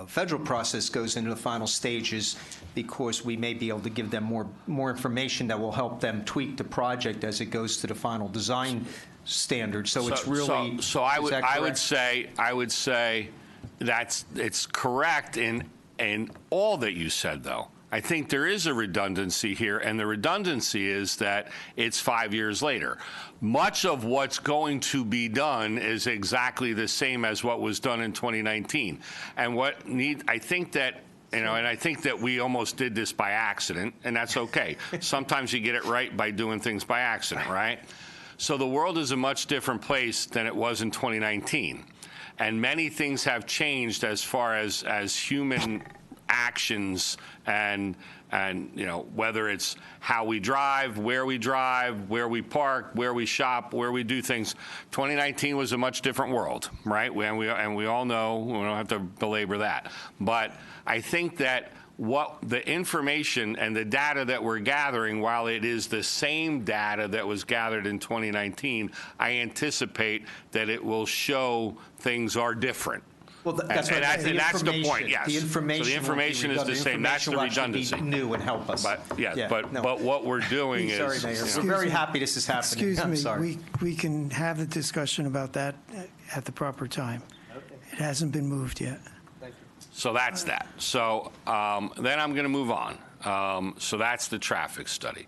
federal process goes into the final stages, because we may be able to give them more information that will help them tweak the project as it goes to the final design standard. So it's really... So I would say it's correct in all that you said, though. I think there is a redundancy here, and the redundancy is that it's 5 years later. Much of what's going to be done is exactly the same as what was done in 2019. And I think that, and I think that we almost did this by accident, and that's okay. Sometimes you get it right by doing things by accident, right? So the world is a much different place than it was in 2019. And many things have changed as far as human actions and whether it's how we drive, where we park, where we shop, where we do things. 2019 was a much different world, right? And we all know, we don't have to belabor that. But I think that what the information and the data that we're gathering, while it is the same data that was gathered in 2019, I anticipate that it will show things are different. Well, that's the point. Yes. The information. So the information is the same. That's the redundancy. Be new and help us. But but what we're doing Sorry, is. Mayor. We're very happy this is happening. Excuse me. Sorry. We can have the discussion about that at the proper time. Okay. It hasn't been moved yet. Thank you. So that's that. So then I'm going to move on. So that's the traffic study.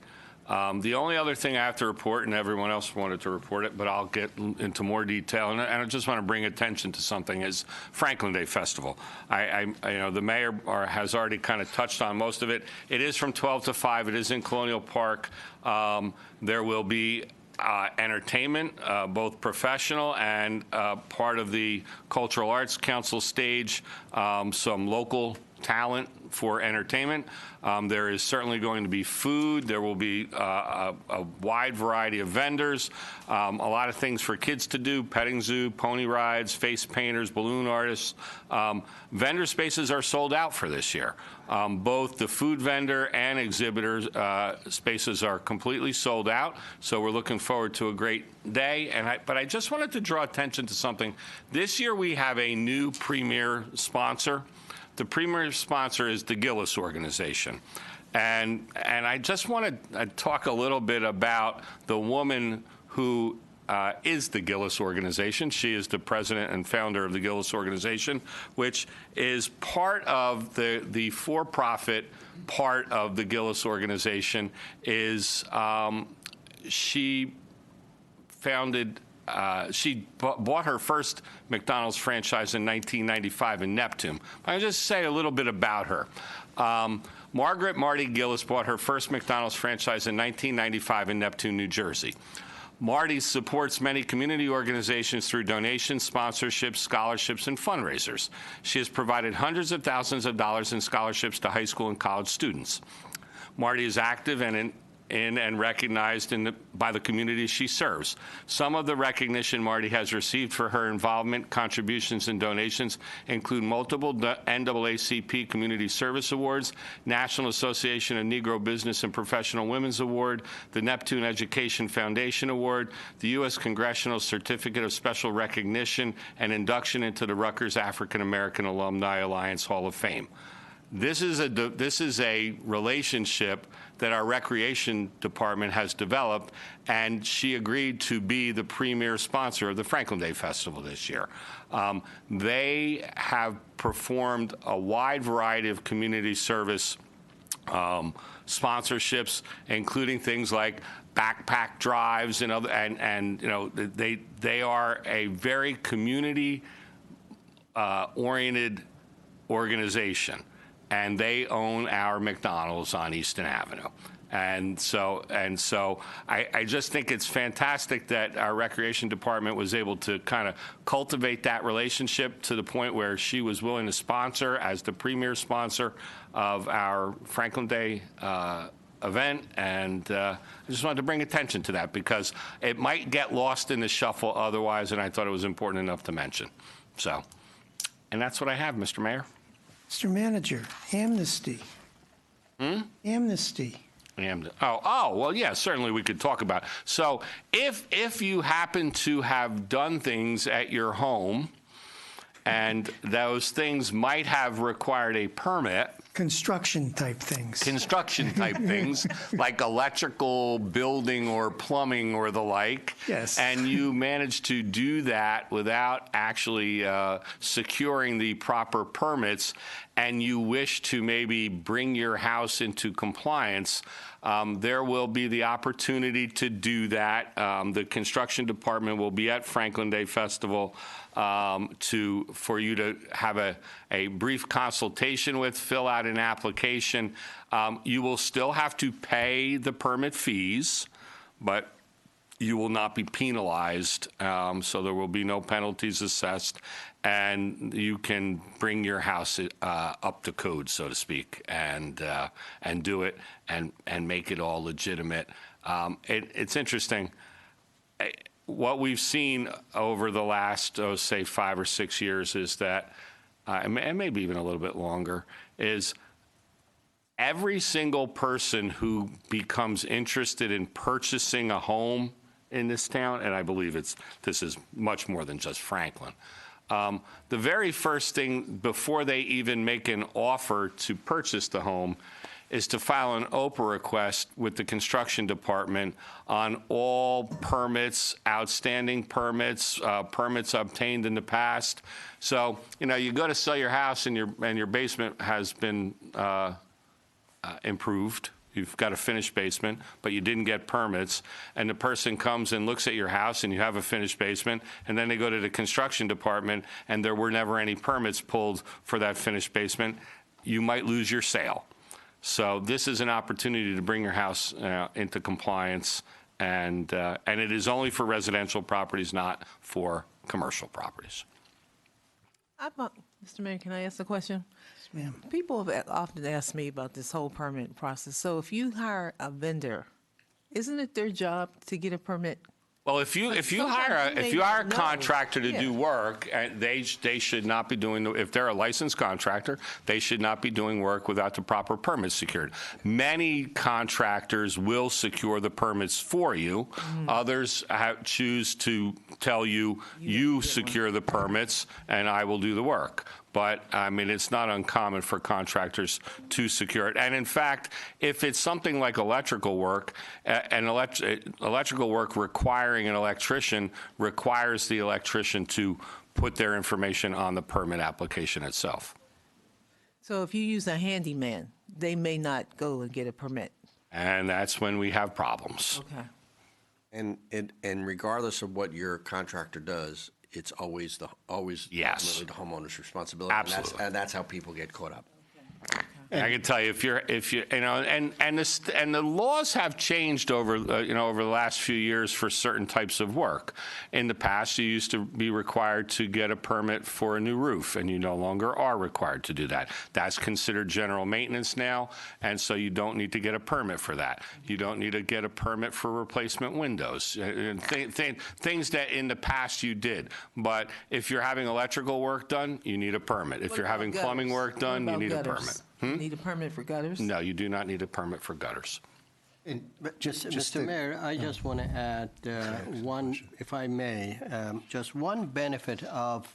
The only other thing I have to report, and everyone else wanted to report it, but I'll get into more detail, and I just want to bring attention to something, is Franklin Day Festival. The mayor has already kind of touched on most of it. It is from 12 to 5. It is in Colonial Park. There will be entertainment, both professional and part of the Cultural Arts Council stage, some local talent for entertainment. There is certainly going to be food. There will be a wide variety of vendors, a lot of things for kids to do, petting zoo, pony rides, face painters, balloon artists. Vendor spaces are sold out for this year. Both the food vendor and exhibitors spaces are completely sold out, so we're looking forward to a great day. But I just wanted to draw attention to something. This year we have a new premier sponsor. The premier sponsor is the Gillis Organization. And I just want to talk a little bit about the woman who is the Gillis Organization. She is the president and founder of the Gillis Organization, which is part of the for-profit part of the Gillis Organization. Is she founded? She bought her first McDonald's franchise in 1995 in Neptune. I'll just say a little bit about her. Margaret Marty Gillis bought her first McDonald's franchise in 1995 in Neptune, New Jersey. Marty supports many community organizations through donations, sponsorships, scholarships, and fundraisers. She has provided hundreds of thousands of dollars in scholarships to high school and college students. Marty is active and recognized by the communities she serves. Some of the recognition Marty has received for her involvement, contributions, and donations include multiple NAACP Community Service Awards, National Association of Negro Business and Professional Women's Award, the Neptune Education Foundation Award, the U.S. Congressional Certificate of Special Recognition, and induction into the Rutgers African American Alumni Alliance Hall of Fame. This is a relationship that our recreation department has developed, and she agreed to be the premier sponsor of the Franklin Day Festival this year. They have performed a wide variety of community service sponsorships, including things like backpack drives and other, and you know, they are a very community oriented organization. And they own our McDonald's on Easton Avenue. And so I just think it's fantastic that our recreation department was able to kind of cultivate that relationship to the point where she was willing to sponsor as the premier sponsor of our Franklin Day event. And I just wanted to bring attention to that because it might get lost in the shuffle otherwise, and I thought it was important enough to mention. So, and that's what I have, Mr. Mayor. Mr. Manager, amnesty. Amnesty. Oh, well, yeah, certainly we could talk about it. So if you happen to have done things at your home and those things might have required a permit. Construction type things. Construction type things, like electrical, building, or plumbing, or the like. Yes. And you managed to do that without actually securing the proper permits, and you wish to maybe bring your house into compliance, there will be the opportunity to do that. The construction department will be at Franklin Day Festival for you to have a brief consultation with, fill out an application. You will still have to pay the permit fees, but you will not be penalized, so there will be no penalties assessed, and you can bring your house up to code, so to speak, and do it and make it all legitimate. It's interesting. What we've seen over the last, say, 5 or 6 years is that, and maybe even a little bit longer, is every single person who becomes interested in purchasing a home in this town, and I believe this is much more than just Franklin. The very first thing before they even make an offer to purchase the home is to file an OPA request with the construction department on all permits, outstanding permits, permits obtained in the past. So, you know, you go to sell your house and your basement has been improved. You've got a finished basement, but you didn't get permits, and the person comes and looks at your house and you have a finished basement, and then they go to the construction department and there were never any permits pulled for that finished basement. You might lose your sale. So this is an opportunity to bring your house into compliance, and it is only for residential properties, not for commercial properties. Mr. Mayor, can I ask a question? Yes, ma'am. People have often asked me about this whole permit process. So if you hire a vendor, isn't it their job to get a permit? Well, if you hire a contractor to do work, they should not be doing if they're a licensed contractor, they should not be doing work without the proper permits secured. Many contractors will secure the permits for you. Others choose to tell you secure the permits and I will do the work. but I mean, it's not uncommon for contractors to secure it. And in fact, if it's something like electrical work, electrical work requiring an electrician requires the electrician to put their information on the permit application itself. So if you use a handyman, they may not go and get a permit. And that's when we have problems. Okay. And regardless of what your contractor does, it's always ultimately the homeowner's responsibility. Absolutely. And that's how people get caught up. I can tell you, if you know, and the laws have changed over over the last few years for certain types of work. In the past, you used to be required to get a permit for a new roof, and you no longer are required to do that. That's considered general maintenance now, and so you don't need to get a permit for that. You don't need to get a permit for replacement windows, things that in the past you did. But if you're having electrical work done, you need a permit. If you're having plumbing work done, you need a permit. Need a permit for gutters? No, you do not need a permit for gutters. Mr. Mayor, I just want to add one, if I may, just one benefit of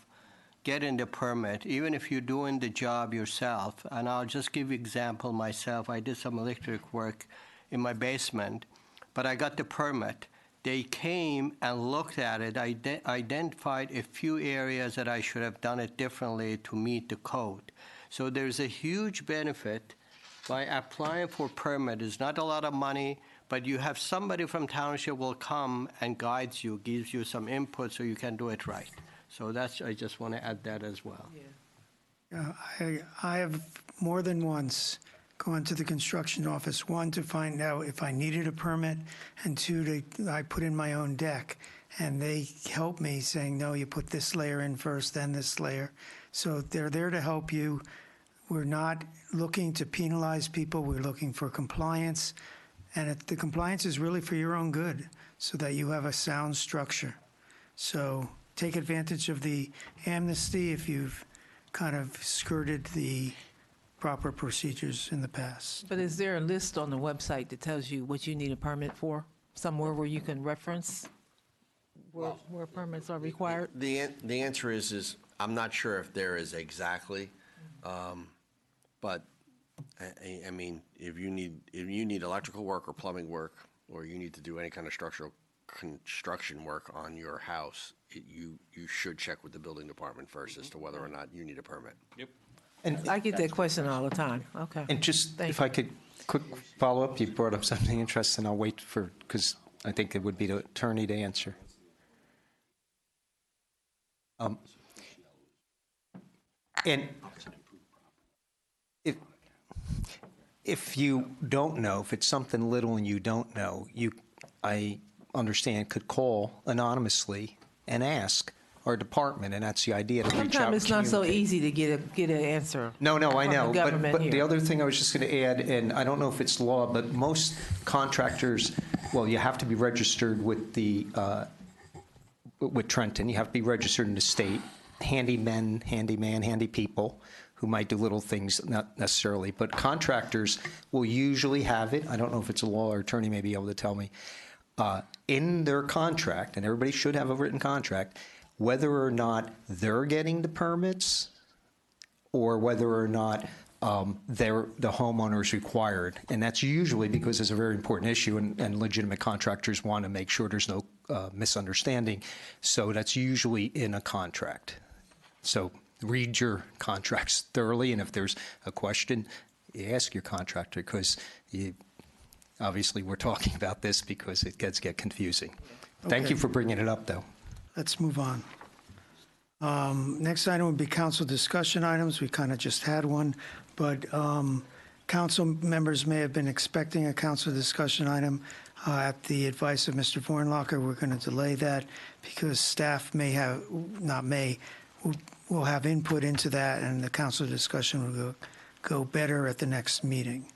getting the permit, even if you're doing the job yourself, and I'll just give you example myself. I did some electric work in my basement, but I got the permit. They came and looked at it, identified a few areas that I should have done it differently to meet the code. So there's a huge benefit by applying for permit. It's not a lot of money, but you have somebody from township will come and guides you, gives you some input so you can do it right. So I just want to add that as well. I have more than once gone to the construction office, one, to find out if I needed a permit, and two, I put in my own deck. And they help me saying, no, you put this layer in first, then this layer. So they're there to help you. We're not looking to penalize people. We're looking for compliance. And the compliance is really for your own good so that you have a sound structure. So take advantage of the amnesty if you've kind of skirted the proper procedures in the past. But is there a list on the website that tells you what you need a permit for? Somewhere where you can reference where permits are required? The answer is I'm not sure if there is exactly, but I mean, if you need electrical work or plumbing work, or you need to do any kind of structural construction work on your house, you should check with the building department first as to whether or not you need a permit. Yep. And I get that question all the time. Okay. And just, if I could, quick follow-up, you brought up something interesting. I'll wait because I think it would be the attorney to answer. And if you don't know, if it's something little and you don't know, I understand, could call anonymously and ask our department, and that's the idea, to reach out. Sometimes it's not so easy to get an answer. No, I know. From the government But here. the other thing I was just going to add, and I don't know if it's law, but most contractors, well, you have to be registered with with Trenton. You have to be registered in the state. Handy people who might do little things, not necessarily, but contractors will usually have it. I don't know if it's a law, or attorney may be able to tell me, in their contract, and everybody should have a written contract, whether or not they're getting the permits or whether or not the homeowner is required. And that's usually because it's a very important issue, and legitimate contractors want to make sure there's no misunderstanding. So that's usually in a contract. So read your contracts thoroughly, and if there's a question, you ask your contractor, because obviously we're talking about this because it gets confusing. Thank Okay. you for bringing it up, though. Let's move on. Next item would be council discussion items. We kind of just had one, but council members may have been expecting a council discussion item. At the advice of Mr. Vornlocker, we're going to delay that because staff will have input into that, and the council discussion will go better at the next meeting.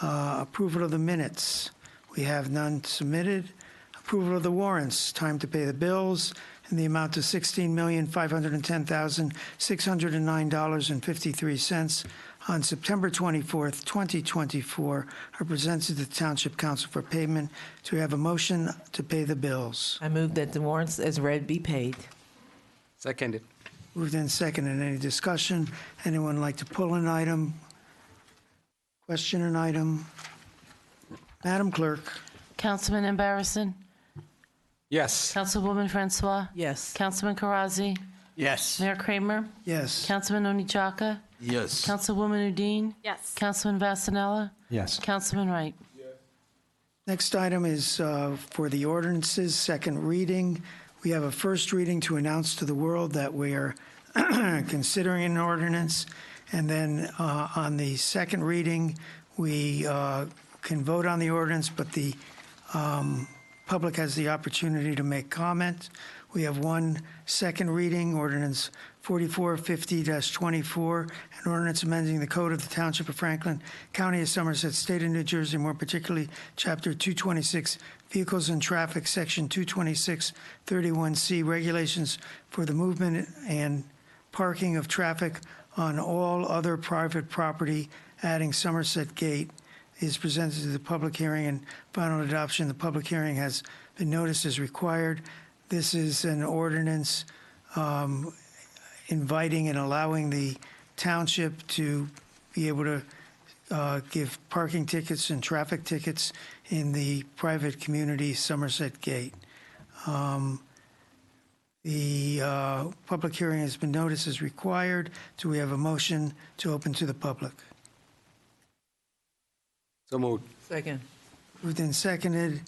Approval of the minutes. We have none submitted. Approval of the warrants. Time to pay the bills in the amount of $16,510,609.53 on September 24th, 2024, are presented to the Township Council for payment. Do we have a motion to pay the bills? I move that the warrants as read be paid. Seconded. Moved in second. And any discussion? Anyone like to pull an item? Question an item? Madam Clerk? Councilman Embarrasson? Yes. Councilwoman Francois? Yes. Councilman Karazi? Yes. Mayor Kramer? Yes. Councilman Onijaka? Yes. Councilwoman Udine? Yes. Councilman Vasanella? Yes. Councilman Wright? Next item is for the ordinances, second reading. We have a first reading to announce to the world that we are considering an ordinance. And then on the second reading, we can vote on the ordinance, but the public has the opportunity to make comment. We have one second reading, ordinance 4450-24, an ordinance amending the code of the Township of Franklin, County of Somerset, State of New Jersey, more particularly Chapter 226, Vehicles and Traffic, Section 226-31C, regulations for the movement and parking of traffic on all other private property, adding Somerset Gate, is presented to the public hearing and final adoption. The public hearing has been noticed as required. This is an ordinance inviting and allowing the township to be able to give parking tickets and traffic tickets in the private community Somerset Gate. The public hearing has been noticed as required. Do we have a motion to open to the public? So moved. Second. Moved and seconded.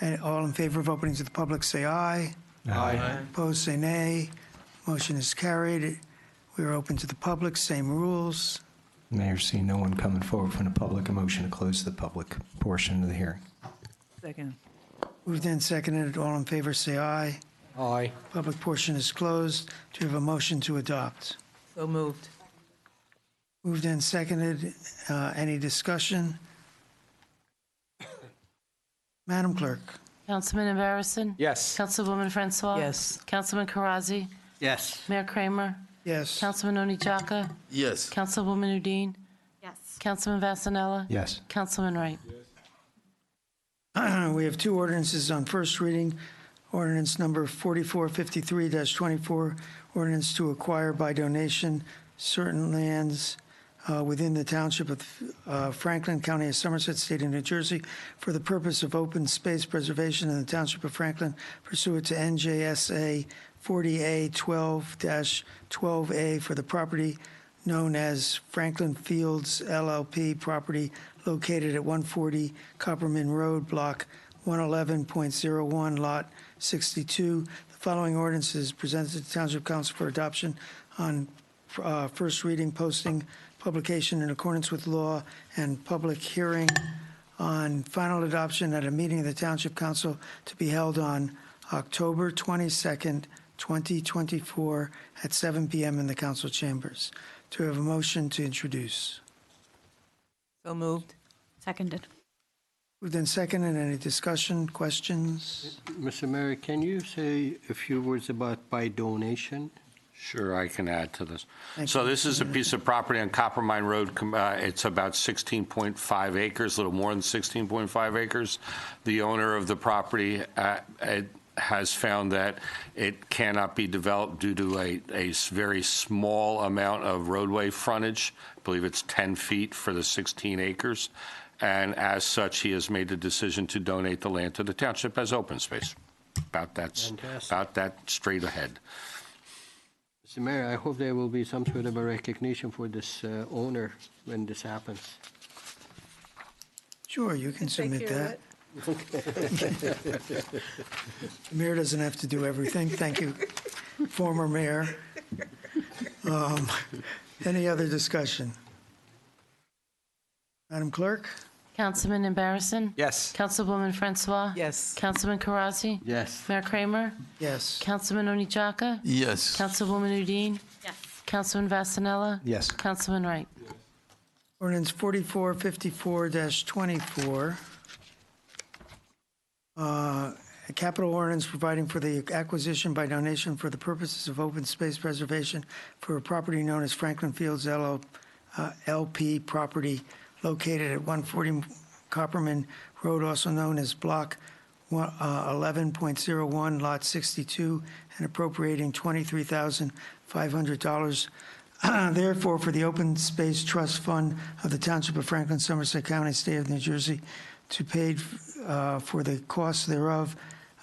And all in favor of opening to the public, say aye. Aye. Opposed, say nay. Motion is carried. We are open to the public, same rules. Mayor, see no one coming forward from the public. A motion to close the public portion of the hearing. Second. Moved and seconded. All in favor, say aye. Aye. Public portion is closed. Do we have a motion to adopt? So moved. Moved and seconded. Any discussion? Madam Clerk? Councilman Embarrasson? Yes. Councilwoman Francois? Yes. Councilman Karazi? Yes. Mayor Kramer? Yes. Councilman Onijaka? Yes. Councilwoman Udine? Yes. Councilman Vasanella? Yes. Councilman Wright? We have two ordinances on first reading. Ordinance number 4453-24, ordinance to acquire by donation certain lands within the Township of Franklin, County of Somerset, State of New Jersey, for the purpose of open space preservation in the Township of Franklin pursuant to NJSA 40A 12-12A for the property known as Franklin Fields LLP property located at 140 Copperman Road, Block 111.01, Lot 62. The following ordinance is presented to the Township Council for adoption on first reading, posting, publication in accordance with law, and public hearing on final adoption at a meeting of the Township Council to be held on October 22nd, 2024 at 7 p.m. in the council chambers. Do we have a motion to introduce? So moved. Seconded. Moved and seconded. Any discussion, questions? Mr. Mayor, can you say a few words about by donation? Sure, I can add to this. Thank So you, this is a piece of property on Coppermine Road. It's about 16.5 acres, a little more than 16.5 acres. The owner of the property has found that it cannot be developed due to a very small amount of roadway frontage. I believe it's 10 feet for the 16 acres. And as such, he has made the decision to donate the land to the township as open space. About that straight ahead. Mr. Mayor, I hope there will be some sort of a recognition for this owner when this happens. Sure, you can submit that. The mayor doesn't have to do everything. Thank you, former mayor. Any other discussion? Madam Clerk? Councilman Embarrasson? Yes. Councilwoman Francois? Yes. Councilman Karazi? Yes. Mayor Kramer? Yes. Councilman Onijaka? Yes. Councilwoman Udine? Yes. Councilman Vasanella? Yes. Councilman Wright? Ordinance 4454-24. A capital ordinance providing for the acquisition by donation for the purposes of open space preservation for a property known as Franklin Fields LP property located at 140 Copperman Road, also known as Block 11.01, Lot 62, and appropriating $23,500. Therefore, for the Open Space Trust Fund of the Township of Franklin, Somerset County, State of New Jersey, to pay for the costs thereof,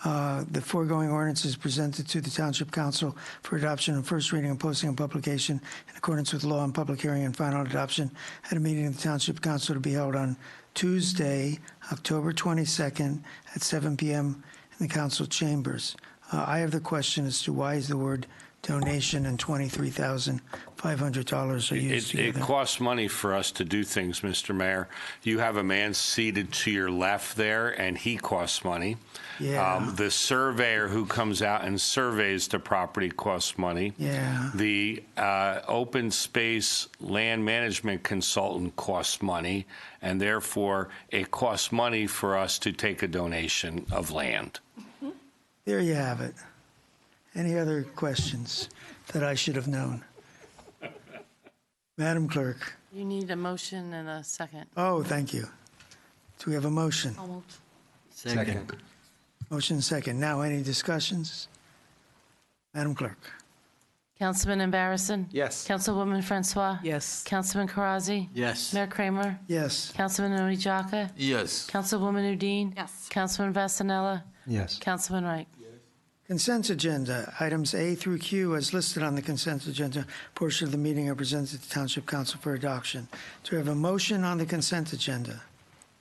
the foregoing ordinance is presented to the Township Council for adoption on first reading and posting and publication in accordance with law and public hearing and final adoption at a meeting of the Township Council to be held on Tuesday, October 22nd at 7 p.m. in the council chambers. I have the question as to why is the word donation and $23,500 are used together. It costs money for us to do things, Mr. Mayor. You have a man seated to your left there, and he costs money. Yeah. The surveyor who comes out and surveys the property costs money. Yeah. The open space land management consultant costs money, and therefore it costs money for us to take a donation of land. There you have it. Any other questions that I should have known? Madam Clerk. You need a motion and a second. Oh, thank you. Do we have a motion? Almost. Second. Motion second. Now, any discussions? Madam Clerk. Councilman Embarrasson? Yes. Councilwoman Francois? Yes. Councilman Karazi? Yes. Mayor Kramer? Yes. Councilman Onijaka? Yes. Councilwoman Udine? Yes. Councilman Vasanella? Yes. Councilman Wright? Consent agenda, items A through Q as listed on the consent agenda portion of the meeting are presented to Township Council for adoption. Do we have a motion on the consent agenda?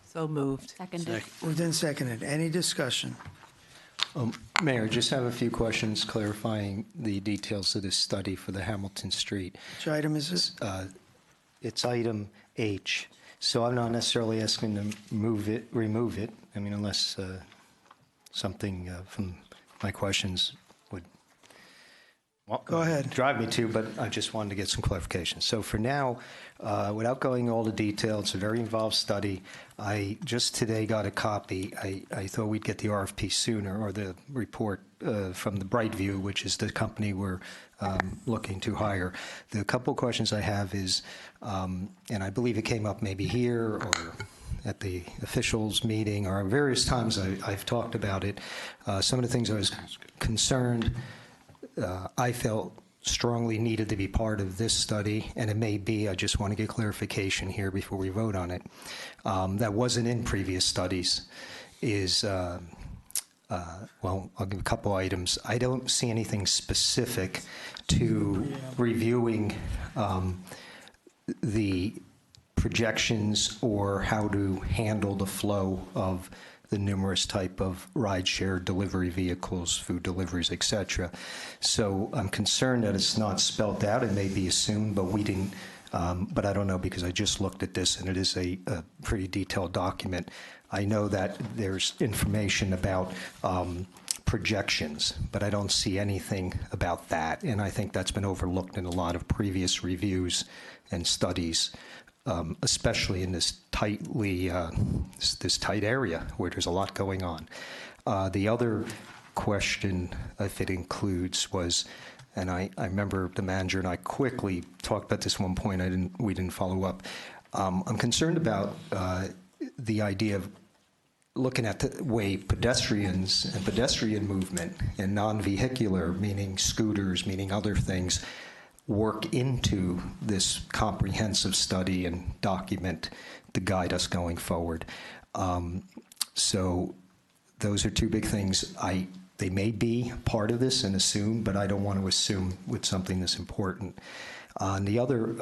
So moved. Seconded. Moved and seconded. Any discussion? Mayor, just have a few questions clarifying the details of this study for the Hamilton Street. Which item is it? It's item H. So I'm not necessarily asking to remove it. I mean, unless something from my questions would Go ahead. drive me to, but I just wanted to get some clarification. So for now, without going all the details, it's a very involved study. I just today got a copy. I thought we'd get the RFP sooner, or the report from the Brightview, which is the company we're looking to hire. The couple questions I have is, and I believe it came up maybe here or at the officials meeting or various times I've talked about it. Some of the things I was concerned, I felt strongly needed to be part of this study, and it may be, I just want to get clarification here before we vote on it, that wasn't in previous studies, is, well, I'll give a couple items. I don't see anything specific to reviewing the projections or how to handle the flow of the numerous type of rideshare delivery vehicles, food deliveries, et cetera. So I'm concerned that it's not spelled out. It may be assumed, but we didn't, but I don't know because I just looked at this and it is a pretty detailed document. I know that there's information about projections, but I don't see anything about that. And I think that's been overlooked in a lot of previous reviews and studies. Especially in this tightly, this tight area where there's a lot going on. The other question, if it includes, was, and I remember the manager and I quickly talked about this one point. We didn't follow up. I'm concerned about the idea of looking at the way pedestrians and pedestrian movement and non-vehicular, meaning scooters, meaning other things, work into this comprehensive study and document to guide us going forward. So those are two big things. They may be part of this and assume, but I don't want to assume with something this important. The other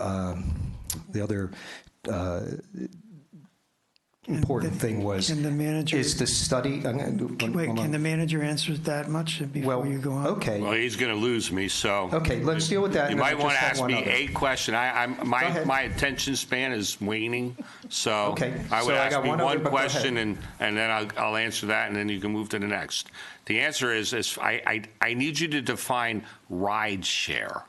important thing was, can the manager, is the study... can the manager answer that much before you go on? Okay. Well, he's going to lose me, so... Okay, let's deal with that. You might want to ask me a question. My attention span is waning, so okay. I would ask me one question, and then I'll answer that, and then you can move to the next. The answer is I need you to define ride share.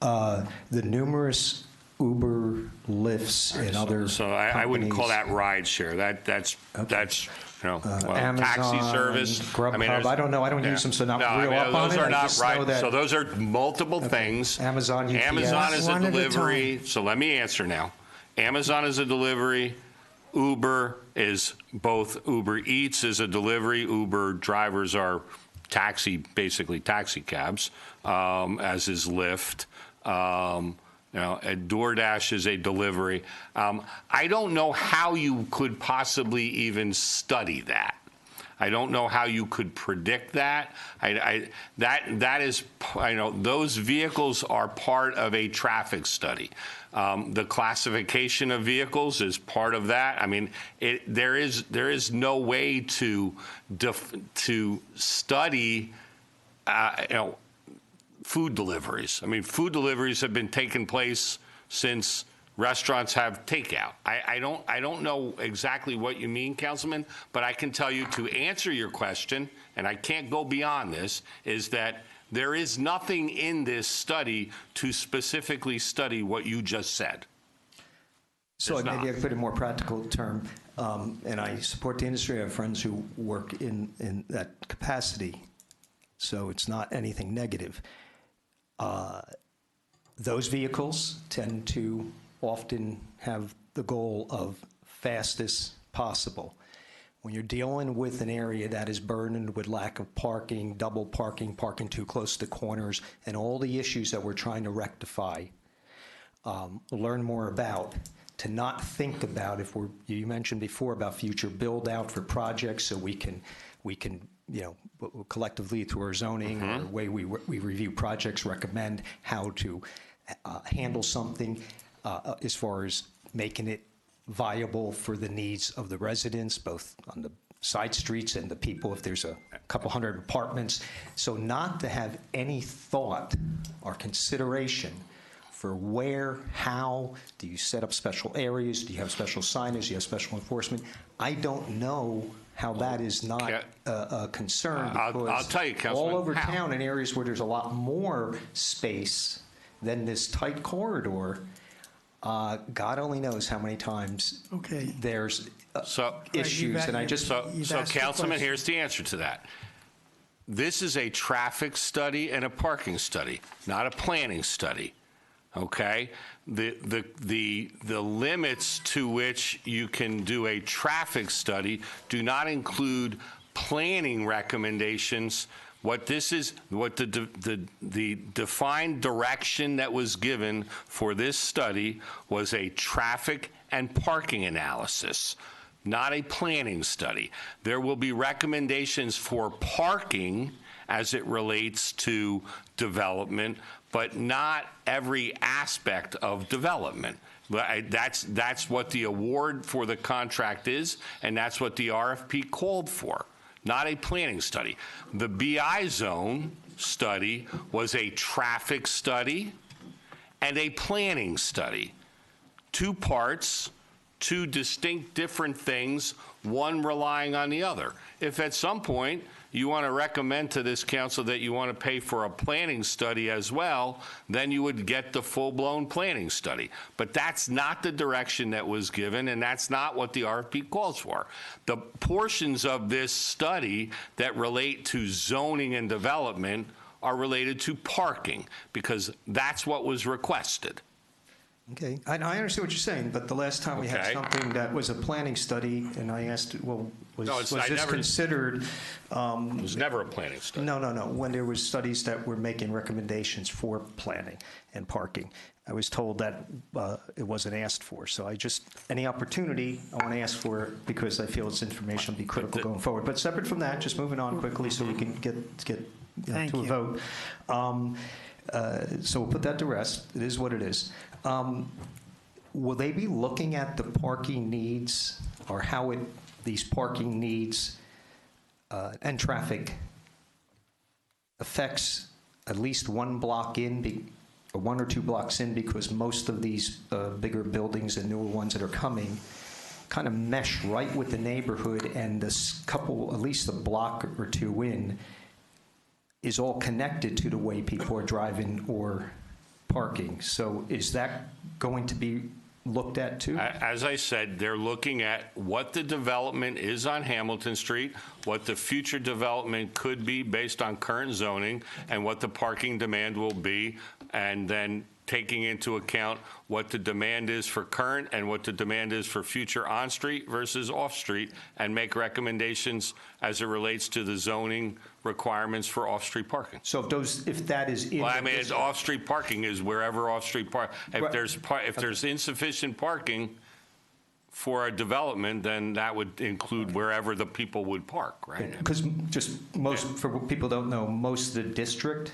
The numerous Uber, Lyfts, and other So I wouldn't call that ride share. That's Amazon, taxi service. Grubhub. I don't know. I don't use them, so not real up on it. Those are I not just right. know that, So those are multiple things. Amazon, UPS. Amazon is a One at a delivery. So let me answer now. Amazon is a delivery. Uber is both Uber Eats is a delivery. Uber drivers are basically taxi cabs, as is Lyft. And DoorDash is a delivery. I don't know how you could possibly even study that. I don't know how you could predict that. That is, those vehicles are part of a traffic study. The classification of vehicles is part of that. I mean, there is no way to study, food deliveries. I mean, food deliveries have been taking place since restaurants have takeout. I don't know exactly what you mean, Councilman, but I can tell you, to answer your question, and I can't go beyond this, is that there is nothing in this study to specifically study what you just said. So maybe I could put a more practical term, and I support the industry. I have friends who work in that capacity, so it's not anything negative. Those vehicles tend to often have the goal of fastest possible. When you're dealing with an area that is burdened with lack of parking, double parking, parking too close to corners, and all the issues that we're trying to rectify, learn more about, to not think about, you mentioned before about future build out for projects, so we can collectively through our zoning or the way we review projects, recommend how to handle something as far as making it viable for the needs of the residents, both on the side streets and the people, if there's a couple hundred apartments. So not to have any thought or consideration for where, how, do you set up special areas, do you have special signage, do you have special enforcement? I don't know how that is not a concern, because I'll tell you, Councilman, all over town in areas where there's a lot more space than this tight corridor, God only knows how many times there's issues. And I just so Councilman, here's the answer to that. This is a traffic study and a parking study, not a planning study. Okay, the limits to which you can do a traffic study do not include planning recommendations. What this is, what the defined direction that was given for this study was a traffic and parking analysis, not a planning study. There will be recommendations for parking as it relates to development, but not every aspect of development. That's what the award for the contract is, and that's what the RFP called for, not a planning study. The BI zone study was a traffic study and a planning study. Two parts, two distinct different things, one relying on the other. If at some point you want to recommend to this council that you want to pay for a planning study as well, then you would get the full-blown planning study. But that's not the direction that was given, and that's not what the RFP calls for. The portions of this study that relate to zoning and development are related to parking, because that's what was requested. Okay, I understand what you're saying, but the last time we had something that was a planning study, and I asked, well, was this considered? It was never a planning study. No. When there was studies that were making recommendations for planning and parking, I was told that it wasn't asked for. So any opportunity, I want to ask for it, because I feel it's information will be critical going forward. But separate from that, just moving on quickly so we can get to a vote. So we'll put that to rest. It is what it is. Will they be looking at the parking needs, or how these parking needs and traffic affects at least one block in, or 1 or 2 blocks in, because most of these bigger buildings and newer ones that are coming kind of mesh right with the neighborhood, and this couple, at least a block or 2 in, is all connected to the way people are driving or parking. So is that going to be looked at too? As I said, they're looking at what the development is on Hamilton Street, what the future development could be based on current zoning, and what the parking demand will be, and then taking into account what the demand is for current and what the demand is for future on-street versus off-street, and make recommendations as it relates to the zoning requirements for off-street parking. So if that is in Well, I the mean, district- off-street parking is wherever off-street park. If Right. there's insufficient parking for a development, then that would include wherever the people would park, right? Because for people who don't know, most of the district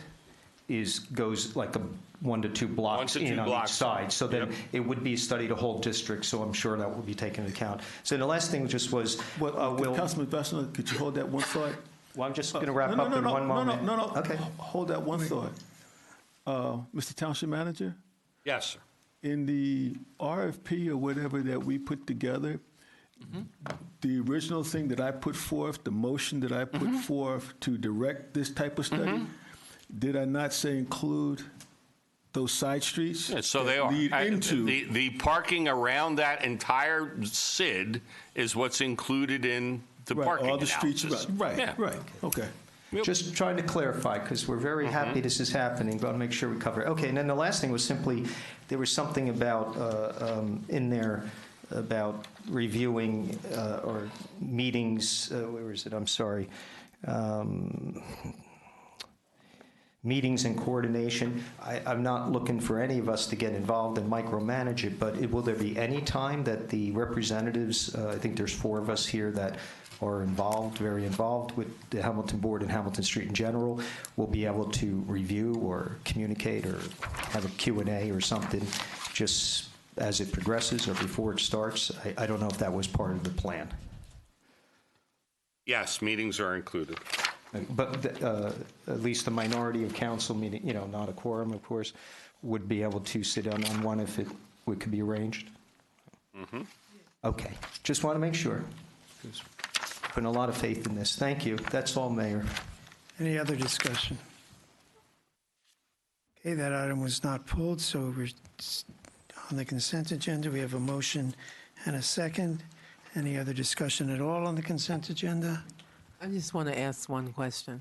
goes like 1 to 2 blocks 1 to 2 in on each blocks. side. So then Yep. it would be a study to whole district, so I'm sure that will be taken into account. So the last thing just was, Councilman Vassal, could you hold that one thought? Well, I'm just going to wrap no, up no, in no, one no, moment. No, no, Okay. Hold that one thought. Mr. Township Manager? Yes, sir. In the RFP or whatever that we put together, the original thing that I put forth, the motion that I put forth to direct this type of study, did I not say include those side streets? Yeah, so that they are. lead into The parking around that entire SID is what's included in the Right, parking all the streets, analysis. right, Yeah. right, okay. Just trying to clarify, because we're very happy this is happening, but I'll make sure we cover it. Okay, and then the last thing was simply, there was something about, in there, about reviewing or meetings, where is it? I'm sorry. Meetings and coordination. I'm not looking for any of us to get involved and micromanage it, but will there be any time that the representatives, I think there's 4 of us here that are involved, very involved with the Hamilton Board and Hamilton Street in general, will be able to review or communicate or have a Q&A or something just as it progresses or before it starts? I don't know if that was part of the plan. Yes, meetings are included. But at least the minority of council meeting, not a quorum, of course, would be able to sit down on one if it could be arranged? Okay, just want to make sure. Putting a lot of faith in this. Thank you. That's all, Mayor. Any other discussion? Okay, that item was not pulled, so we're on the consent agenda. We have a motion and a second. Any other discussion at all on the consent agenda? I just want to ask one question.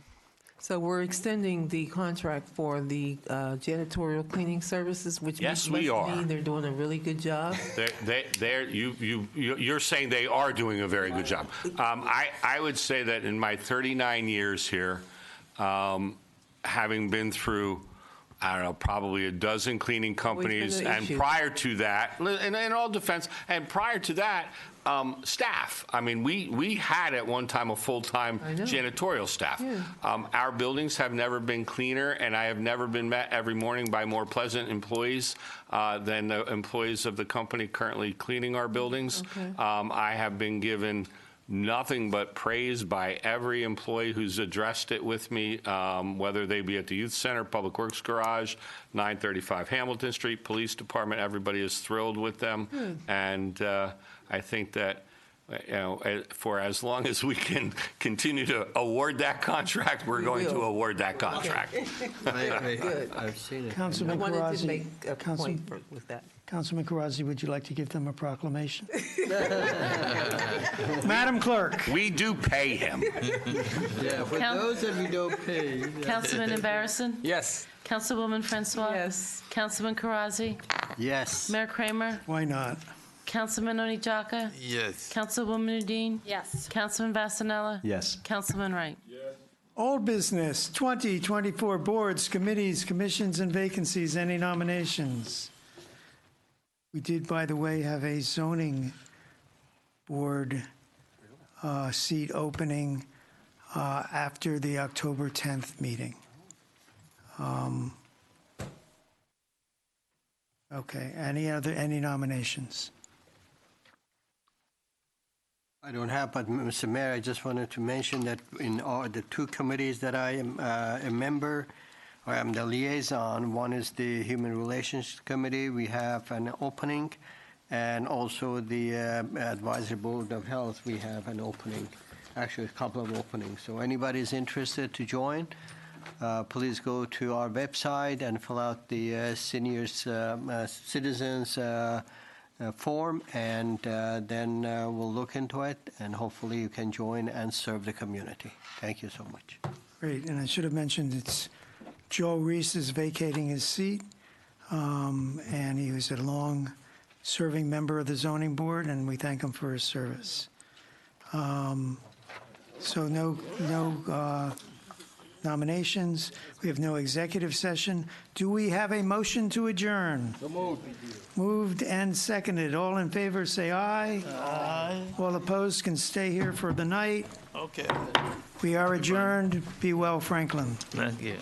So we're extending the contract for the janitorial cleaning services, which Yes, must we are. mean they're doing a really good job. You're saying they are doing a very good job. I would say that in my 39 years here, having been through, I don't know, probably a dozen cleaning companies, an and issue. prior to that, in all defense, and prior to that, staff. I mean, we had at one time a full-time janitorial staff. Yeah. Our buildings have never been cleaner, and I have never been met every morning by more pleasant employees than the employees of the company currently cleaning our buildings. Okay. I have been given nothing but praise by every employee who's addressed it with me, whether they be at the Youth Center, Public Works Garage, 935 Hamilton Street, Police Department. Everybody is thrilled with them. And I think that, for as long as we can continue to award that contract, we're going to award that contract. Good. I've seen it. Councilman I wanted Karazi. to make a point with that. Councilman Karazi, would you like to give them a proclamation? Madam Clerk. We do pay him. Yeah, for Count- those of you who don't pay. Councilman Embarrasson? Yes. Councilwoman Francois? Yes. Councilman Karazi? Yes. Mayor Kramer? Why not? Councilman Onijaka? Yes. Councilwoman Udine? Yes. Councilman Vasanella? Yes. Councilman Wright? Old business, 2024 boards, committees, commissions, and vacancies. Any nominations? We did, by the way, have a zoning board seat opening after the October 10th meeting. Okay, any nominations? I don't have, but Mr. Mayor, I just wanted to mention that in all the 2 committees that I am a member, I am the liaison. One is the Human Relations Committee. We have an opening, and also the Advisory Board of Health, we have an opening, actually a couple of openings. So anybody is interested to join, please go to our website and fill out the seniors citizens form, and then we'll look into it, and hopefully you can join and serve the community. Thank you so much. Great, and I should have mentioned it's Joe Reese is vacating his seat. and he was a long-serving member of the zoning board, and we thank him for his service. So no nominations. We have no executive session. Do we have a motion to adjourn? Moved and seconded. All in favor, say aye. Aye. All opposed can stay here for the night. Okay. We are adjourned. Be well, Franklin. Thank you.